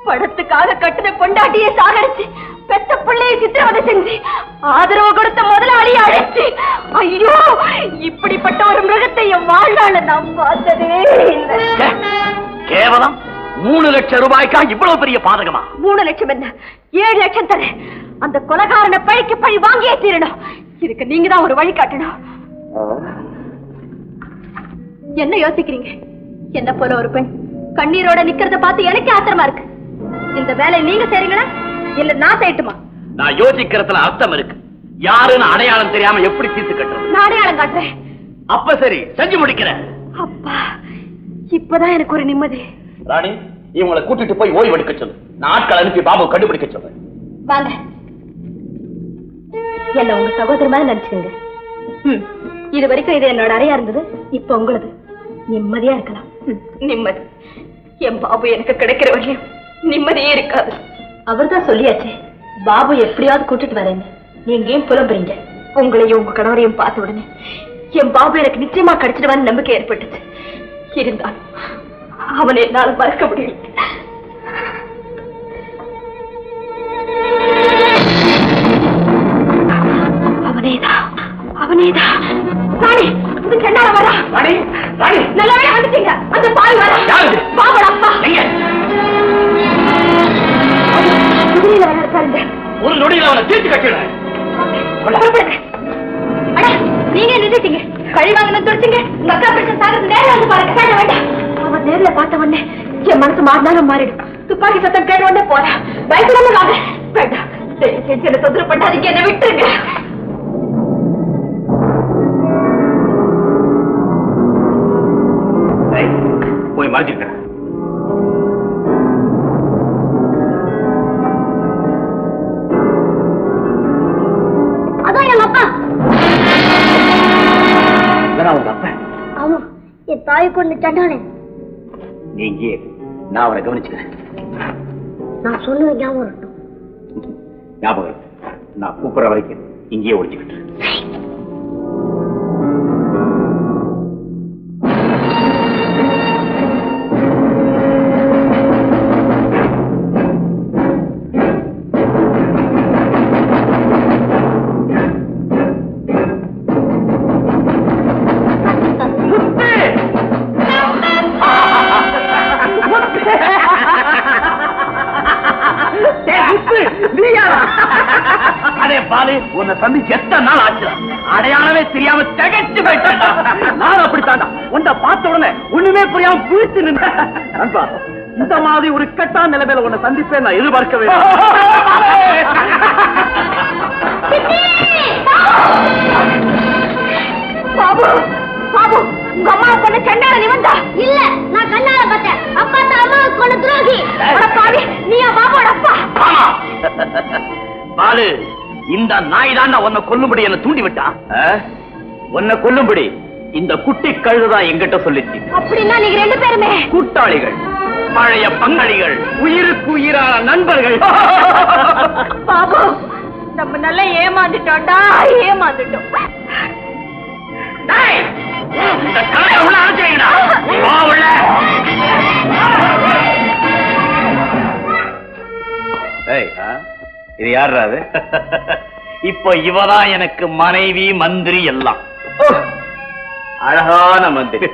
படத்துக்காக கட்டின கொண்டாட்டியை சாகடிச்சு, பெத்த பிள்ளையை சித்திரவதை செஞ்சு, ஆதரவு கொடுத்த முதலாளியை அழைச்சு, ஐயோ, இப்படிப்பட்ட ஒரு மிருகத்தை என் வாழ்நாள நான் பார்த்ததே இல்லை. கேவலம் 3 லட்சம் ரூபாய்க்கா இவ்வளவு பெரிய பாதகமா? 3 லட்சம் என்ன, 7 லட்சம் தரேன். அந்த கொலைகாரனை பழிக்கு பழி வாங்கியே தீரணும். இதுக்கு நீங்க தான் ஒரு வழி காட்டணும். என்ன யோசிக்கிறீங்க? என்ன போல ஒரு பெண் கண்ணீரோட நிக்கிறத பார்த்து எனக்கு ஆத்திரமா இருக்கு. இந்த வேலையை நீங்க செய்றீங்களா இல்ல நான் செய்யட்டுமா? நான் யோசிக்கிறதுல அர்த்தம் இருக்கு. யாருன்னு அடையாளம் தெரியாம எப்படி தீர்த்து கட்டுறது? நான் அடையாளம் காட்டுறேன். அப்ப சரி, செஞ்சு முடிக்கிறேன். அப்பா, இப்பதான் எனக்கு ஒரு நிம்மதி. ராணி, இவங்களை கூட்டிட்டு போய் ஓய்வு எடுக்க சொல்லு. நான் ஆட்கள் அனுப்பி பாபு கண்டுபிடிக்க சொல்றேன். வாங்க, என்ன உங்க சகோதரி மாதிரி நினைச்சுக்கோங்க. இது வரைக்கும் இது என்னோட அறையா இருந்தது, இப்ப உங்களது. நிம்மதியா இருக்கலாம். நிம்மதி? என் பாபு எனக்கு கிடைக்கிற வரையும் நிம்மதியே இருக்காது. அவர்தான் சொல்லியாச்சே, பாபு எப்படியாவது கூட்டிட்டு வரேங்க. நீங்க ஏன் புலம்புறீங்க? உங்களையும் உங்க கணவரையும் பார்த்த உடனே என் பாபு எனக்கு நிச்சயமா கிடைச்சிடுவான்னு நம்பிக்கை ஏற்பட்டுச்சு. இருந்தாலும் அவனை என்னால் மறக்க முடியல. அவனேதான் ராணி, இது செண்டார வரா. ராணி, ராணி, நல்லாவே வந்துட்டீங்க. அந்த பாய் வரா. பாபோட அப்பா எங்க? குதிரையில வர இருக்காருங்க. ஒரு நொடியில் அவனை தீர்த்து கட்டிடுறேன். நீங்க நின்றுட்டீங்க. கழி வாங்கின துடிச்சிங்க. உங்க அக்கா பிரச்சனை சாகிறது நேரம் வந்து பாருங்க. கேட்ட வேண்டாம். அவன் நேர்ல பார்த்த உடனே என் மனசு மாறினாலும் மாறிடும். துப்பாக்கி சத்தம் கேட்ட உடனே போறா. பயப்படாம வாங்க. வேண்டாம், செஞ்சு என்ன தொந்தரவு பண்ணாதீங்க. என்ன விட்டுருங்க. போய் மறைஞ்சிருக்க. அதான் என் அப்பா. உங்க அப்பா? ஆமா, என் தாயை கொண்டு சண்டானே. நீ இங்கே, நான் அவனை கவனிச்சுக்கிறேன். நான் சொன்னது ஞாபகம் இருக்கட்டும். ஞாபகம், நான் கூப்பிடுற வரைக்கும் இங்கேயே ஒழிச்சுக்கிட்டு. உன்னை சந்திச்சு எத்தனை நாள் ஆச்சு? அடையாளமே தெரியாம திகைச்சு போயிட்டா. நான் அப்படித்தாண்டா உன்னை பார்த்த உடனே ஒண்ணுமே புரியாம புரிச்சு நின்றேன். இந்த மாதிரி ஒரு கட்டான நிலைமையில உன்னை சந்திப்பேன் நான் எதிர்பார்க்கவே. பாபு, பாபு, உங்க அம்மா கொண்டு செண்டார நிவந்தா? இல்ல, நான் கண்ணால பார்த்தேன். அப்பா தான் அம்மாவுக்கு கொண்டு துரோகி. பாவி, நீயா பாபோட அப்பா? பாலு, இந்த நாய் தான் உன்னை கொல்லும்படி என்ன தூண்டி விட்டான். உன்னை கொல்லும்படி இந்த குட்டி கழுதுதான் எங்கிட்ட சொல்லிச்சு. அப்படின்னா நீங்க 2 பேருமே கூட்டாளிகள், பழைய பங்காளிகள், உயிருக்கு உயிரான நண்பர்கள். பாபு, நம்ம நல்லா ஏமாந்துட்டோம்டா, ஏமாந்துட்டோம். இந்த கலையை உள்ள அழைச்சிங்கடா. இது யாரா? இப்ப இவதான் எனக்கு மனைவி, மந்திரி எல்லாம். அழகான மந்திரி.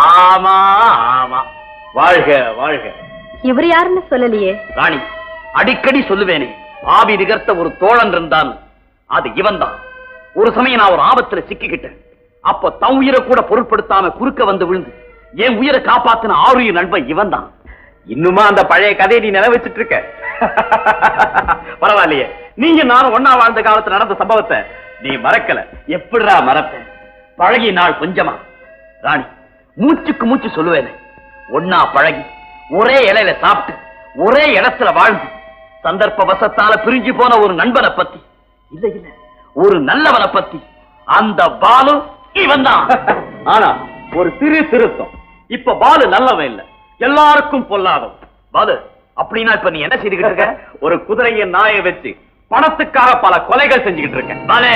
ஆமா ஆமா, வாழ்க வாழ்க. இவர் யாருன்னு சொல்லலையே. ராணி, அடிக்கடி சொல்லுவேனே, ஆவி நிகர்த்த ஒரு தோழன் இருந்தான், அது இவன் தான். ஒரு சமயம் நான் ஒரு ஆபத்துல சிக்கிக்கிட்டேன். அப்ப தன் உயிரை கூட பொருட்படுத்தாம குறுக்க வந்து விழுந்து என் உயிரை காப்பாத்தின ஆருயிர் நண்பன் இவன் தான். இன்னுமா அந்த பழைய கதையை நீ நினைவச்சிட்டு இருக்க? பரவாயில்லையே, நீங்க நானும் ஒன்னா வாழ்ந்த காலத்துல நடந்த சம்பவத்தை நீ மறக்கல. எப்படிடா மறப்ப? பழகி நாள் கொஞ்சமா ராணி, மூச்சுக்கு மூச்சு சொல்லுவேன். ஒன்னா பழகி ஒரே இலையில சாப்பிட்டு ஒரே இடத்துல வாழ்ந்து சந்தர்ப்ப வசத்தால பிரிஞ்சு போன ஒரு நண்பனை பத்தி இல்ல இல்ல ஒரு நல்லவனை பத்தி அந்த பாலு இவன் தான். ஆனா ஒரு சிறு திருத்தம், இப்ப பாலு நல்லவன் இல்ல, எல்லாருக்கும் பொல்லாதவன். பாலு அப்படின்னா இப்ப நீ என்ன செய்துகிட்டு இருக்க? ஒரு குதிரையை நாயை வச்சு பணத்துக்காக பல கொலைகள் செஞ்சுக்கிட்டு இருக்க. பாலு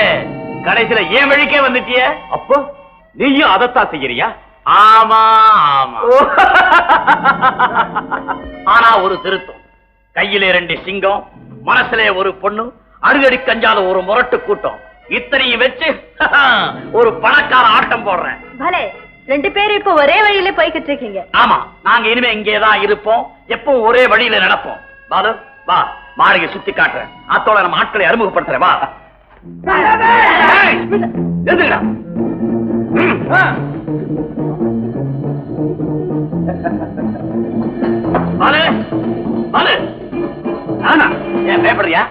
கடைசியில ஏன் வழிக்கே வந்துட்டிய? அப்போ நீயும் அதைத்தான் செய்யறியா? ஆமா ஆமா. ஆனா ஒரு திருத்தம், கையிலே 2 சிங்கம், மனசுலே ஒரு பொண்ணு, அறுகடி கஞ்சாத ஒரு முரட்டு கூட்டம், இத்தனையும் வச்சு ஒரு பணக்கார ஆட்டம் போடுறேன். பலே 2 பேரும் இப்ப ஒரே வழியில போய்கிட்டு இருக்கீங்க. ஆமா, நாங்க இனிமே இங்கேதான் இருப்போம், எப்பவும் ஒரே வழியில நடப்போம். பாலு வா, மாளிகை சுத்தி காட்டுறேன், அத்தோட நம்ம ஆட்களை அறிமுகப்படுத்துறேன். வா. பாலு பாலு, நானா ஏன் பயப்படுறியா?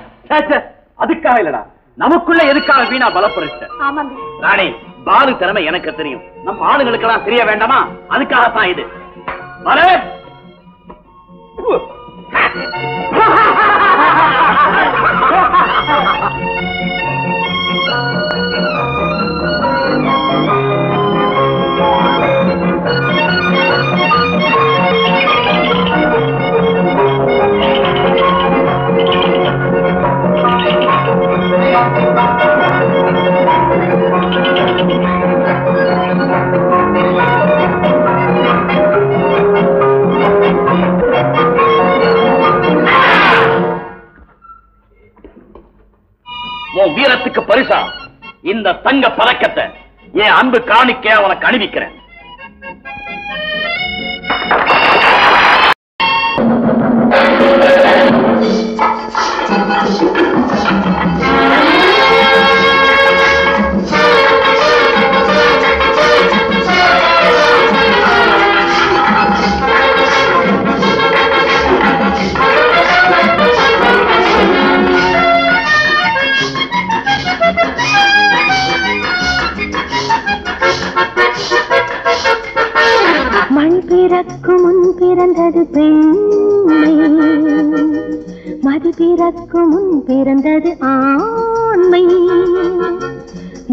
அதுக்காக இல்லடா, நமக்குள்ள எதுக்காக வீணா பலப்படுத்த? ஆமாங்க ராணி, பாலு திறமை எனக்கு தெரியும், நம்ம ஆளுங்களுக்கெல்லாம் தெரிய வேண்டாமா? அதுக்காகத்தான் இது. பாலு உன் வீரத்துக்கு பரிசா இந்த தங்க பதக்கத்தை என் அன்பு காணிக்க உனக்கு அணிவிக்கிறேன். மண் பிறக்கும் முன் பிறந்தது பெண்மை, மது பிறக்கும் முன் பிறந்தது ஆண்மை.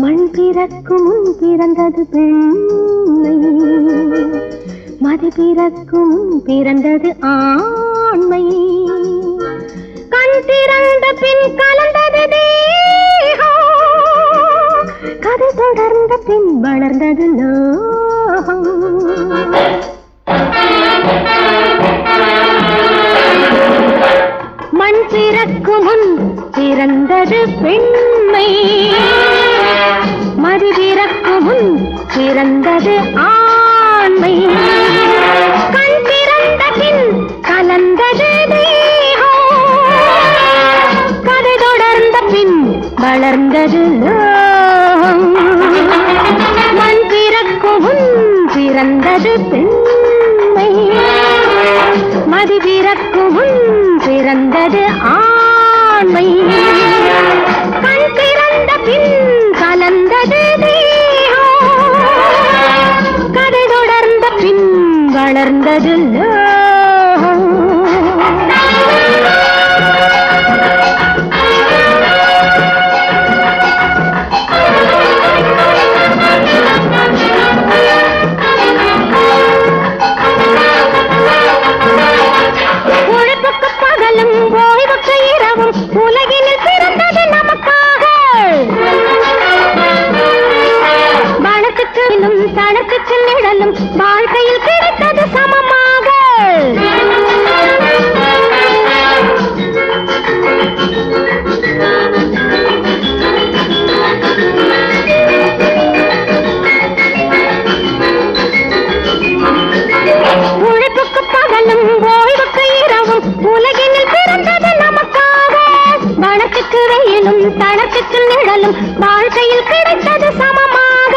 மண் பிறக்கும் முன் பிறந்தது பெண்மை, மது பிறக்கும் முன் பிறந்தது ஆண்மை. கண் திறந்த பின் கலந்தது தேகம், கதை தொடர்ந்த பின் வளர்ந்தது லோகம். மண் பிறக்கும் முன் பிறந்தது பெண்மை, மது பிறக்கும் முன் பிறந்தது ஆண்மை. கண் திறந்த பின் கலந்தது தேகம், கதை தொடர்ந்த பின் வளர்ந்தது லோகம். மண் பிறக்கும் முன் பிறந்தது பெண்மை, மது பிறக்கும் முன் பிறந்தது ஆண்மை. கண் திறந்த பின் கலந்தது தேகம், கதை தொடர்ந்த பின் வளர்ந்தது லோகம். உழைப்புக்கு பகலும் ஓய்வுக்கு இரவும் உலகினில் பிறந்தது நமக்காக. பணத்துக்கு தனத்துக்கு நிழலும் வாழ்க்கையில் கிடைத்தது சமமாக. உழைப்புக்கு பகலும் ஓய்வுக்கு இரவும் உலகினில் பிறந்தது நமக்காக. வனத்துக்கு வெயிலும் தனத்துக்கு நிழலும் வாழ்க்கையில் கிடைத்தது சமமாக.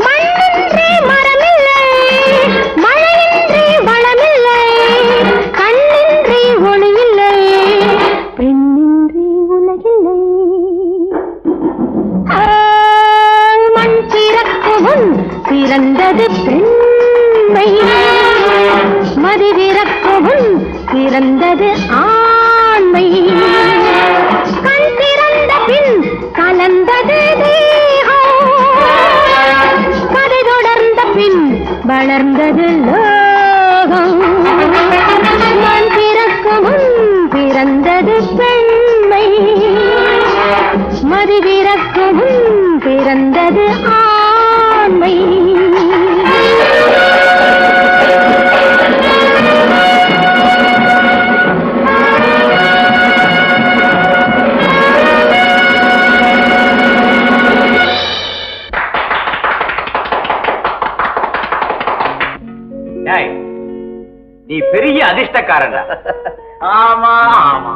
மண்ணின்றி மரமில்லை, மழையின்றி வளமில்லை, கண்ணின்றி ஒளியில்லை, பெண்மை மதிவிறக்கும் பிறந்தது ஆண்மை. நீ பெரிய அதிர்ஷ்டக்காரன். ஆமா ஆமா,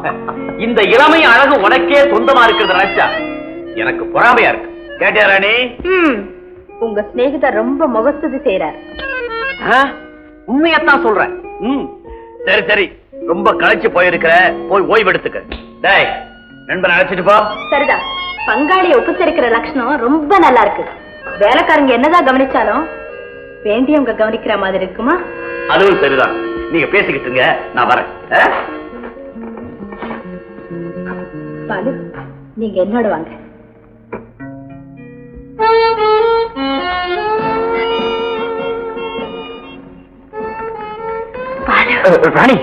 இந்த இளமை அழகு உனக்கே சொந்தமா இருக்கிறது நினைச்சா எனக்கு பொறாமையா இருக்கு. கேட்டியா ராணி? உங்க சிநேகிதர் ரொம்ப முகஸ்துதி செய்யறார். உண்மையத்தான் சொல்றேன். சரி சரி, ரொம்ப களைச்சு போயிருக்கிற, போய் ஓய்வு எடுத்துக்க. டேய், நண்பன் அழைச்சிட்டு போ. சரிதான். பங்காளியை உபசரிக்கிற லட்சணம் ரொம்ப நல்லா இருக்கு. வேலைக்காரங்க என்னதான் கவனிச்சாலும் வேண்டியவங்க கவனிக்கிற மாதிரி இருக்குமா? அதுவும் சரிதான். நீங்க பேசிக்கிட்டுங்க, நான் வரேன். பாலு, நீங்க என்னோட வாங்க. ராணி,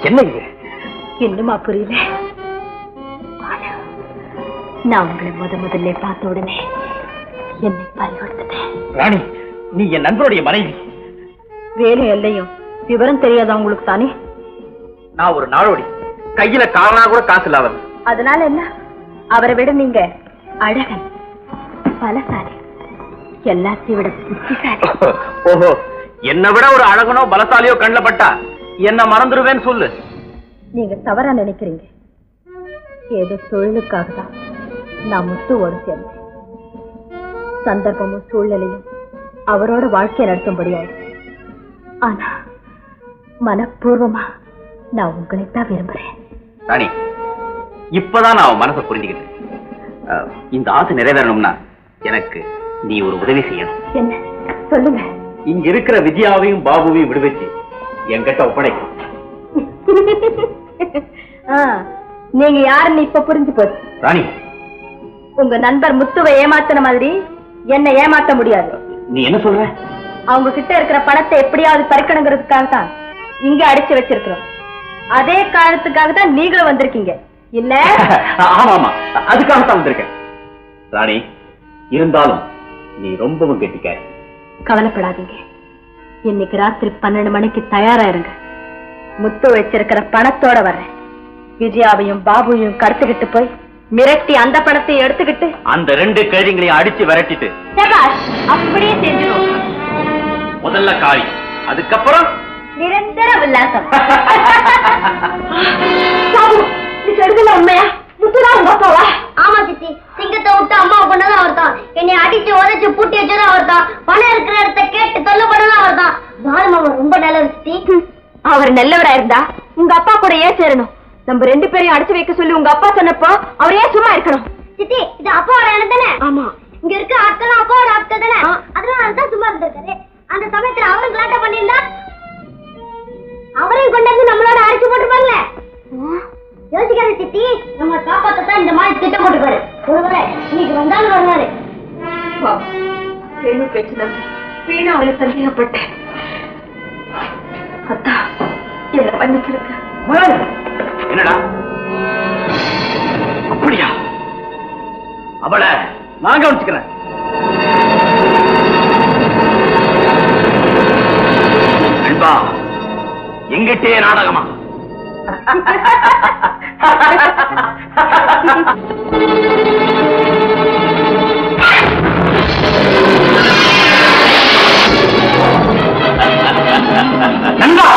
என்ன இது? இன்னுமா புரியல? நான் உங்களை முதல்ல பார்த்த உடனே என்னை பறிகொடுத்துட்டேன். ராணி, நீ என் நண்பருடைய மனைவி. வேலை எல்லையும் விவரம் தெரியாதா உங்களுக்கு தானே? நான் ஒரு நாடோடி, கையில காரணா கூட காசு இல்லாத. அதனால என்ன? அவரை விட நீங்க அழகன், பலசாலி, எல்லாத்தையும் விட புத்திசாலி. ஓஹோ, என்னை விட ஒரு அழகனோ பலசாலியோ கண்ணில் பட்டா என்ன மறந்துடுவேன்னு சொல்லு. நீங்க தவறா நினைக்கிறீங்க. ஏதோ தொழிலுக்காக தான் நான் முத்துவோடு சேர்ந்தேன். சந்தர்ப்பமும் சூழ்நிலையும் அவரோட வாழ்க்கையை நடத்தும்படியாயிடுச்சு. ஆனா மனப்பூர்வமா நான் உங்களைத்தான் விரும்புறேன். ராணி, இப்பதான் நான் அவன் மனசை புரிஞ்சுக்கிட்டேன். இந்த ஆசை நிறைவேறணும்னா எனக்கு நீ ஒரு உதவி செய்யணும். என்ன சொல்லுங்க. இங்க இருக்கிற விஜயாவையும் பாபுவையும் விடுவிச்சு என்கிட்ட ஒப்படைக்கும். நீங்க யாருன்னு இப்ப புரிஞ்சு போச்சு. ராணி, உங்க நண்பர் முத்துவை ஏமாத்தின மாதிரி என்ன ஏமாத்த முடியாது. நீ என்ன சொல்ற? அவங்க கிட்ட இருக்கிற பணத்தை எப்படியாவது பறிக்கணுங்கிறதுக்காக தான் இங்க அடிச்சு வச்சிருக்கிறோம். அதே காரணத்துக்காக தான் நீங்களும் வந்திருக்கீங்க இல்ல? ஆமா ஆமா, அதுக்காகத்தான் வந்திருக்கேன். ராணி, இருந்தாலும் நீ ரொம்பவும் கெட்டிக்க. கவலைப்படாதீங்க. இன்னைக்கு ராத்திரி 12 மணிக்கு தயாரா இருங்க. முத்து வச்சிருக்கிற பணத்தோட வர்றேன். விஜயாவையும் பாபுவையும் கடத்திக்கிட்டு போய் மிரட்டி அந்த பணத்தை எடுத்துக்கிட்டு அந்த 2 கேள்விகளையும் அடிச்சு விரட்டிட்டு அப்படியே செஞ்சிடும். முதல்ல காளி, அதுக்கப்புறம் நிரந்தர உல்லாசம். உண்மையா? முத்துதான் உங்க அப்பாவா? ஆமா சித்தி, சிங்கத்தை விட்டு அம்மாவை பண்ணதும் அவர் தான். என்னை அடிச்சு உதச்சு பூட்டி வச்சதும் அவர் தான். பணம் இருக்கிற இடத்த கேட்டு தொல்லை பண்ணதும் அவர் தான். பாலமாவன் ரொம்ப நல்லவர் சித்தி. அவர் நல்லவரா இருந்தா உங்க அப்பா கூட ஏன் சேரணும்? நம்ம 2 பேரையும் அடிச்சு வைக்க சொல்லி உங்க அப்பா சொன்னப்போ அவர் ஏன் சும்மா இருக்கணும்? சித்தி, இது அப்பாவோட இடம் தானே? ஆமா. இங்க இருக்க ஆட்கள் அப்பாவோட ஆட்கள் தானே? அதனால தான் சும்மா இருந்திருக்காரு. அந்த சமயத்துல அவரும் கலாட்டா பண்ணிருந்தா அவரையும் கொண்டாந்து நம்மளோட அடிச்சு போட்டுருப்பாங்கல்ல. யோசிக்காத சித்தி, நம்ம காப்பாத்தான் இந்த மாதிரி திட்டம் போட்டுப்பாரு. ஒருவேளை இன்னைக்கு வந்தாலும் வருவாரு. வீணா அவளை சந்தேகப்பட்டேன். அத்தா, என்ன பண்ணிச்சிருக்க? என்னடா அப்படியா? அவளை நான் கவனிச்சுக்கிறேன். நண்பா, எங்கிட்டே நாடகமா? நண்பா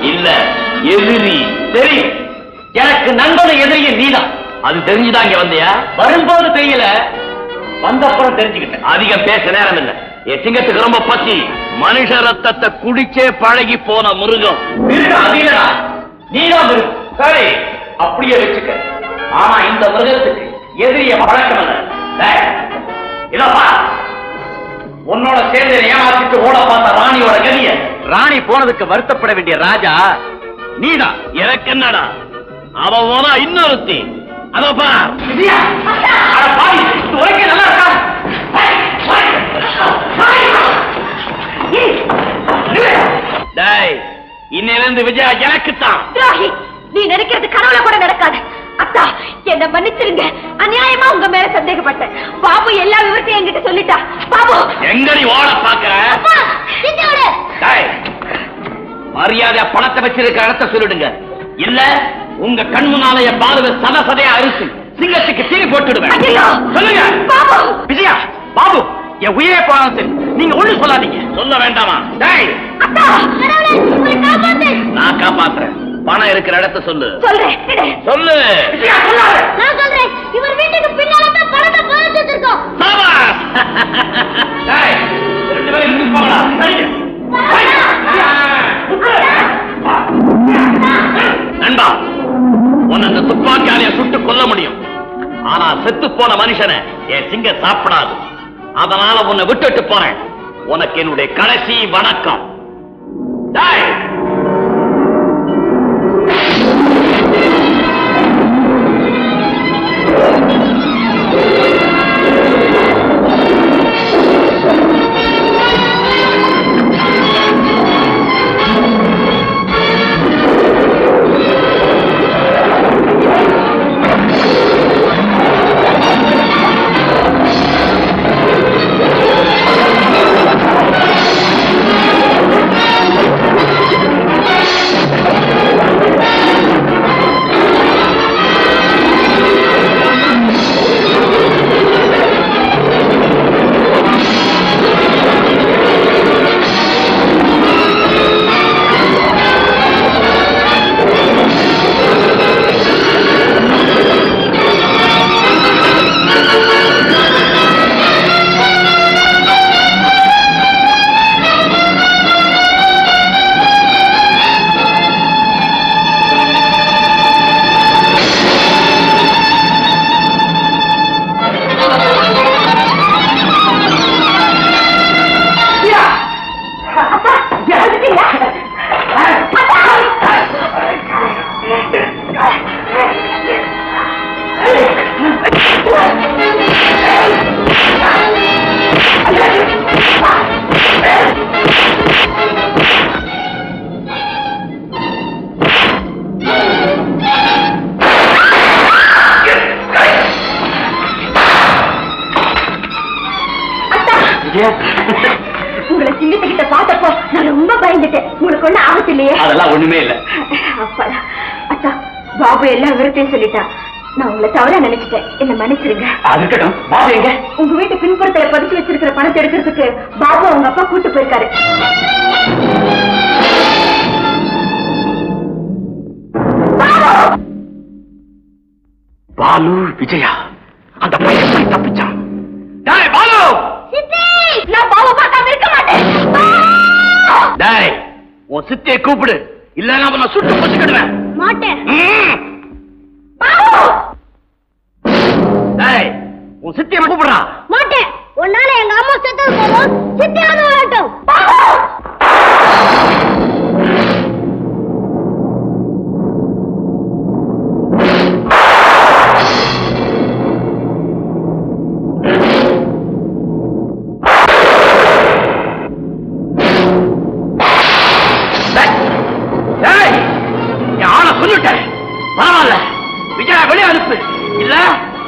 இல்ல, எதிரி. தெரியும், எனக்கு நண்பன் எதிரிய நீதான். அது தெரிஞ்சுதான் இங்க வந்தியா? வரும்போது தெரியல, வந்தப்புறம் தெரிஞ்சுக்கிட்டேன். அதிகம் பேச நேரம் இல்ல. என் சிங்கத்துக்கு ரொம்ப பசி. மனுஷ ரத்தத்தை குடிச்சே பழகி போன மிருகம். நீதான் மிருகம். சரி, அப்படியே வச்சுக்க. ஆனா இந்த மிருகத்துக்கு எதிரிய பழக்கம் இல்ல. இல்லப்பா, உன்னோட சேர்ந்து ஏமாத்திட்டு ஓட பார்த்த ராணியோட கதிய. ராணி போனதுக்கு வருத்தப்பட வேண்டிய ராஜா நீதான். எனக்கு என்னடா, அவ போனா இன்னொருத்தி. அதப்பா நல்லா இருக்கா? இன்னிலிருந்து விஜயா எனக்குத்தான். நீ நினைக்கிறது கனவுல கூட நடக்காது. அத்தா என்ன மன்னிச்சிருங்க, அநியாயமா உங்க மேல சந்தேகப்பட்டேன். பாபு எல்லா விவரத்தையும் என்கிட்ட சொல்லிட்டா. பாபு எங்கடி ஓட பாக்குற? மரியாதையா பணத்தை வச்சிருக்க இடத்த சொல்லிடுங்க, இல்ல உங்க கண் முன்னால என் பாலுவை சதசதையா அரிசி சிங்கத்துக்கு தீனி போட்டுடுவேன். சொல்லுங்க பாபு. விஜயா, பாபு என் உயிரே போனாலும் சரி, நீங்க ஒண்ணு சொல்லாதீங்க. சொல்ல வேண்டாமா? நான் காப்பாத்துறேன். பணம் இருக்கிற இடத்த சொல்லு. சொல்றேன். சொல்லு. நான் சொல்றேன், இவர் வீட்டுக்கு பின்னால தான் பணத்தை புதைச்சு வச்சிருக்கோம். ரெண்டு பேரும் இருந்து போகலா? நண்பா, உன்னை அந்த துப்பாக்கியாலைய சுட்டு கொல்ல முடியும், ஆனா செத்து போன மனுஷனை என் சிங்க சாப்பிடாது. அதனால உன்னை விட்டுட்டு போறேன். உனக்கு என்னுடைய கடைசி வணக்கம். உங்களை சிங்கத்துக்கிட்ட பார்த்தப்போ நான் ரொம்ப பயந்துட்டேன். உங்களுக்கு ஒண்ணு ஆபத்து இல்லையே? அதெல்லாம் ஒண்ணுமே இல்ல. அத்தா, பாபு எல்லா விவரத்தையும் சொல்லிட்டா. நான் உங்களை தவறா நினைச்சிட்டேன், என்ன மன்னிச்சிருங்க. அதுக்கட்டும். பாபு எங்க? உங்க வீட்டு பின்புறத்துல பதிச்சு வச்சிருக்கிற பணத்தை எடுக்கிறதுக்கு பாபு அவங்க அப்பா கூட்டு போயிருக்காரு. பாலு, விஜயா அந்த பையன் தப்பிச்சான். பாலு, நான் பாபு பார்க்காம இருக்க மாட்டேன். டேய், உன் சித்தியை கூப்பிடு, இல்லன்னா அவனை சுட்டு போச்சுக்கிடுவேன். மாட்டேன். டேய், உன் சித்தியை கூப்பிடுறா. மாட்டேன். உன்னால எங்க அம்மா செத்தது போதும், சித்தியாவது வரட்டும். பரவாயில்ல, விஜயா வெளியே அனுப்பு, இல்ல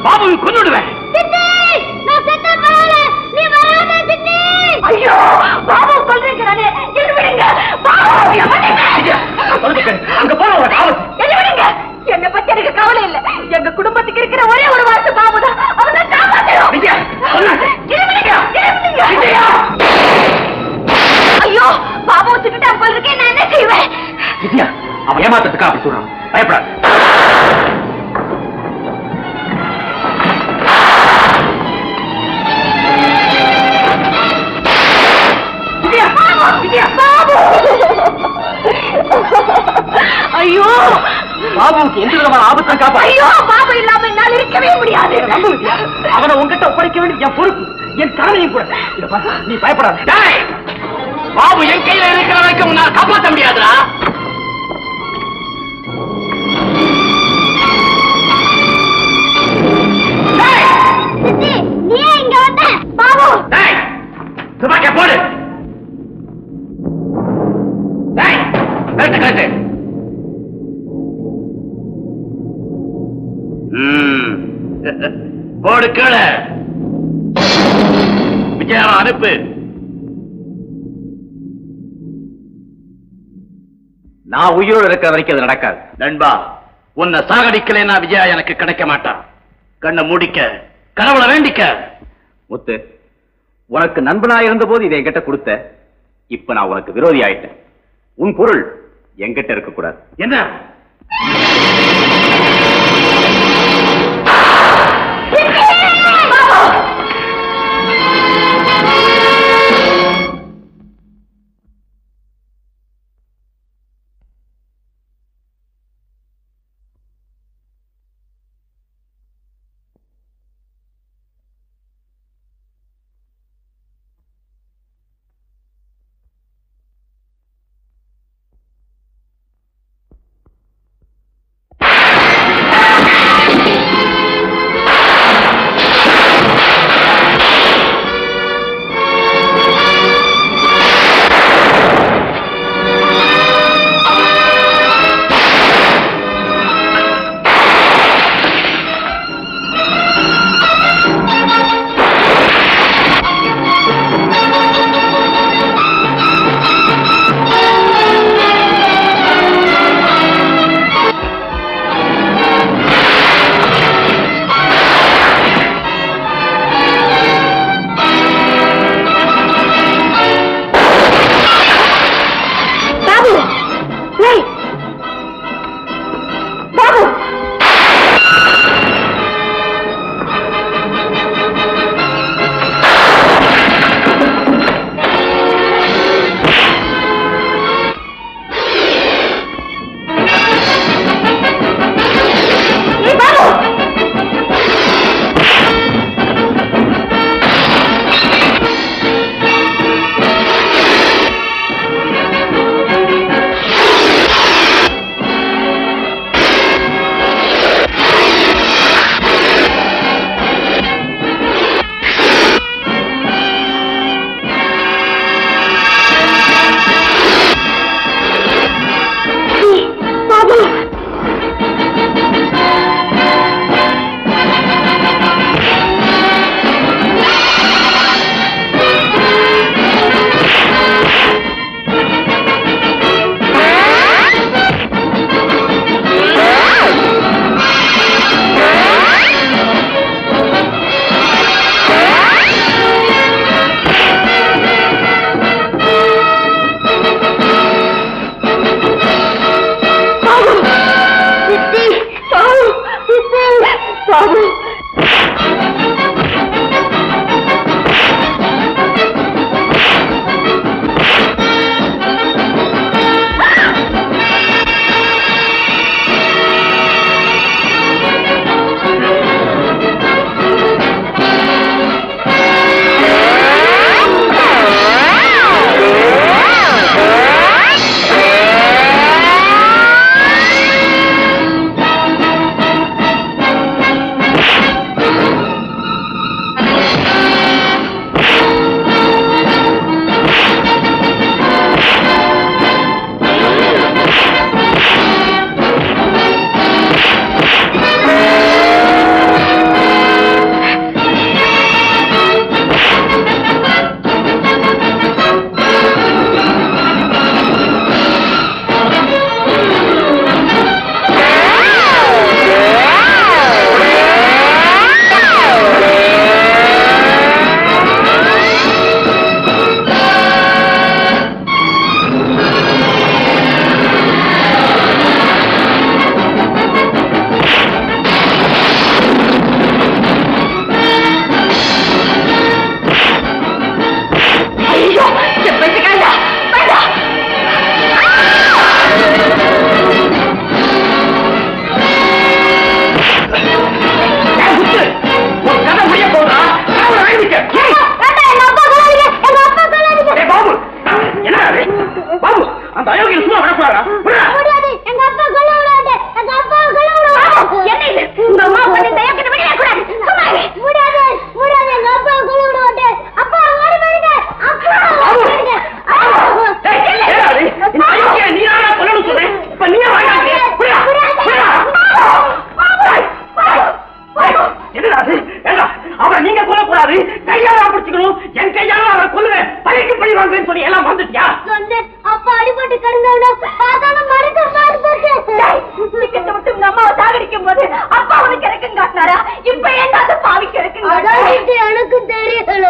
பாபுவை கொன்னுடுவேன். ஐயோ, பாபு கொல்றீங்கிறானே, என்ன விடுங்க. அங்க போன உனக்கு ஆபத்து. என்ன விடுங்க. என்னை பத்தி எனக்கு கவலை இல்லை. எங்க குடும்பத்துக்கு இருக்கிற ஒரே ஒரு வார்த்தை பாபு தான். அவனை காப்பாற்றணும். ஐயோ, பாபு வச்சுக்கிட்டு அப்ப இருக்கேன், நான் என்ன செய்வேன்? விஜயா, அவன் ஏமாத்துறதுக்கு அப்படி சொல்றான். பயப்படாது. ஐயோ, பாபுவுக்கு எந்த விதமான ஆபத்தும் காப்பா. ஐயோ, பாபு இல்லாம என்னால் இருக்கவே முடியாது. அவனை உங்ககிட்ட ஒப்படைக்க வேண்டிய என் பொறுப்பு, என் கடமையும் கூட. நீ பயப்படாத. பாபு என் கையில இருக்கிற வரைக்கும் உன்னால் காப்பாற்ற முடியாதுடா. நீ இங்க வந்த பாபு. துப்பாக்கிய போடு. கரெக்ட். போடு கேள விஜயா அனுப்பு. நான் உயிரோடு இருக்கிற வரைக்கும் அது நடக்காது. நண்பா, உன்னை சாகடிக்கலைன்னா விஜயா எனக்கு கிடைக்க மாட்டான். கண்ணை மூடிக்க, கடவுளை வேண்டிக்க. முத்து, உனக்கு நண்பனா இருந்த போது இதை என்கிட்ட கொடுத்த. இப்ப நான் உனக்கு விரோதி ஆயிட்டேன். உன் பொருள் என்கிட்ட இருக்க கூடாது. என்ன? சொன்னது எல்லாம் வந்துட்டியா? சொன்னேன். அப்பா அடிபட்டு கிடந்தவன பார்த்தாலும் மறக்க விட்டு உங்க அம்மாவை சாகடிக்கும் போது அப்பா உனக்கு இறக்கம் காட்டினாரா? இப்ப ஏன் அந்த பாவிக்கு இறக்கம் எனக்கு தெரியல.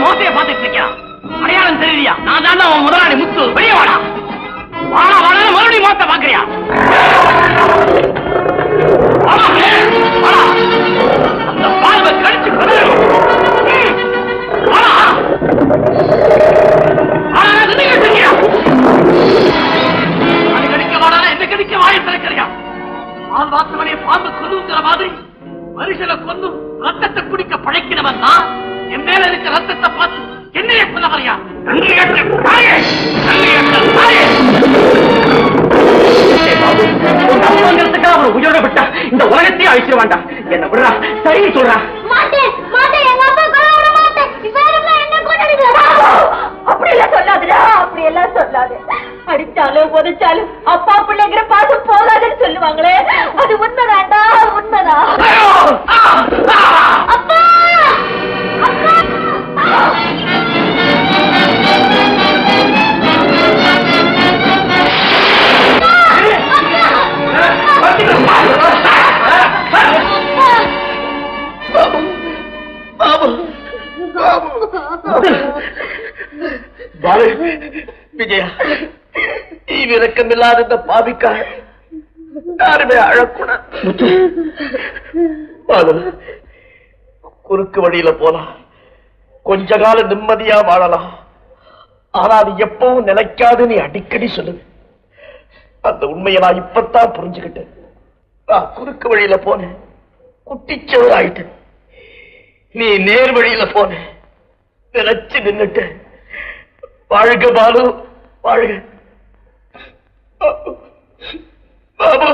மோசைய பாத்துட்டு இருக்கான். அடையாளம் தெரியலையா? நான் தான் அவன் முதலாளி முத்து. வெளியே வாடா. வாடா வாடா, மறுபடியும் மோச பாக்குறியா? அந்த பார்வை கடிச்சு அது கடிக்க வாடா, என்ன கடிக்க வாயை திறக்கிறியா? பால் வாசவனை பாம்பு கொல்லுங்கிற மாதிரி மனுஷனை கொண்டு ரத்தத்தை குடிக்க பழைக்கிறவன் தான். என் மேல இருக்க ரத்தத்தை பார்த்து என்னைய கொல்ல வரையா? உயிரோட விட்டா இந்த உலகத்தையே அழிச்சிட வேண்டாம். என்ன விடுறா? சரி சொல்றா. அப்படியெல்லாம் சொல்லாதுடா, அப்படியெல்லாம் சொல்லாது. அடிச்சாலும் உதைச்சாலும் அப்பா பிள்ளைங்கிற பாசம் போகாதுன்னு சொல்லுவாங்களே, அது உண்மைதான்டா, உண்மைதான். அப்பா விஜயா, இறக்கமில்லாத இந்த பாவிக்காக யாருமே அழக்கூடாது. குறுக்கு வழியில போலாம், கொஞ்ச காலம் நிம்மதியா வாழலாம். ஆனா அது எப்பவும் நிலைக்காது நீ அடிக்கடி சொல்லுது. அந்த உண்மையை நான் இப்பத்தான் புரிஞ்சுக்கிட்டேன். நான் குறுக்கு வழியில போனேன், குட்டிச்சவர் ஆயிட்டேன். நீ நேர் வழியில போன, நினைச்சு நின்னுட்டு. வாழ்க பாலு, வாழ்க. பாபு,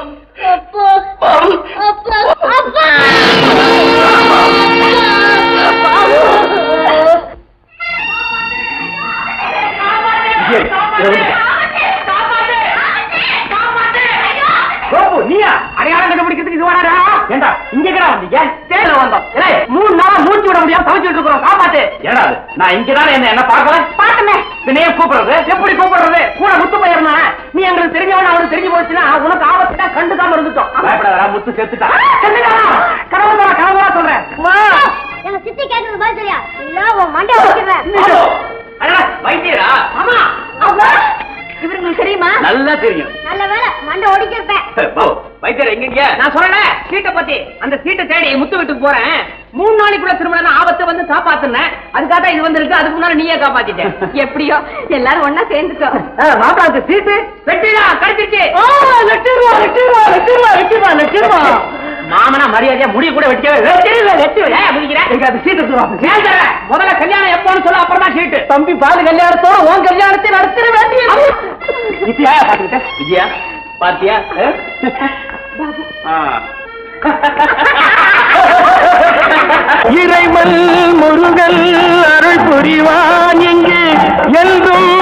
பாபு, நீயா அடையாளம் கண்டுபிடிக்கிறதுக்கு இது வராடா? ஏண்டா இங்க வந்தீங்க? தேர்ல வந்தோம். 3 நாளா மூச்சு விட முடியாம தவிச்சுட்டு இருக்கிறோம். காப்பாத்து. ஏடா நான் இங்கதான் என்ன பார்க்கல பாட்டுமே. பின்னையே கூப்பிடுறது? எப்படி கூப்பிடுறது? கூட முத்து போயிருந்தா நீ எங்களுக்கு தெரிஞ்சவன அவனுக்கு தெரிஞ்சு போச்சுன்னா உனக்கு ஆபத்துனா கண்டுக்காம இருந்துட்டோம். பயப்படாதா, முத்து செத்துட்டா. கனவுதா கனவுதா சொல்றேன். எங்க சித்தி கேட்கறது பதில் சரியா இல்ல? உன் மண்டை வச்சிடுறேன். வைத்தியரா? ஆமா. இவருக்கு தெரியுமா? நல்லா தெரியும். நல்ல வேலை மண்டை ஓடிக்கிறேன். வைத்தியர் எங்க? நான் சொல்றேன் சீட்டை பத்தி. அந்த சீட்டை தேடி முத்து வீட்டுக்கு போறேன். 3 நாளைக்குள்ள திரும்ப ஆபத்தை வந்து காப்பாத்துனேன். அதுக்காக தான் இது வந்திருக்கு. அதுக்கு முன்னாடி நீயே காப்பாத்திட்டேன். எப்படியோ எல்லாரும் ஒன்னா சேர்ந்துட்டோம். மாப்பிளாக்கு சீட்டு வெட்டிடா கிடைச்சிருச்சு. மாமனா மரியாதையா முடிய கூட முதல்ல கல்யாணம் எப்போன்னு சொல்ல, அப்புறம் தான் சீட்டு. தம்பி பாது கல்யாணத்தோட உன் கல்யாணத்தை நடத்திட வேண்டிய விஜயா பாத்துக்கிட்ட. விஜயா பாத்தியா? இறைமல் முருகல் அருள் புரிவான் இங்கு என்றும்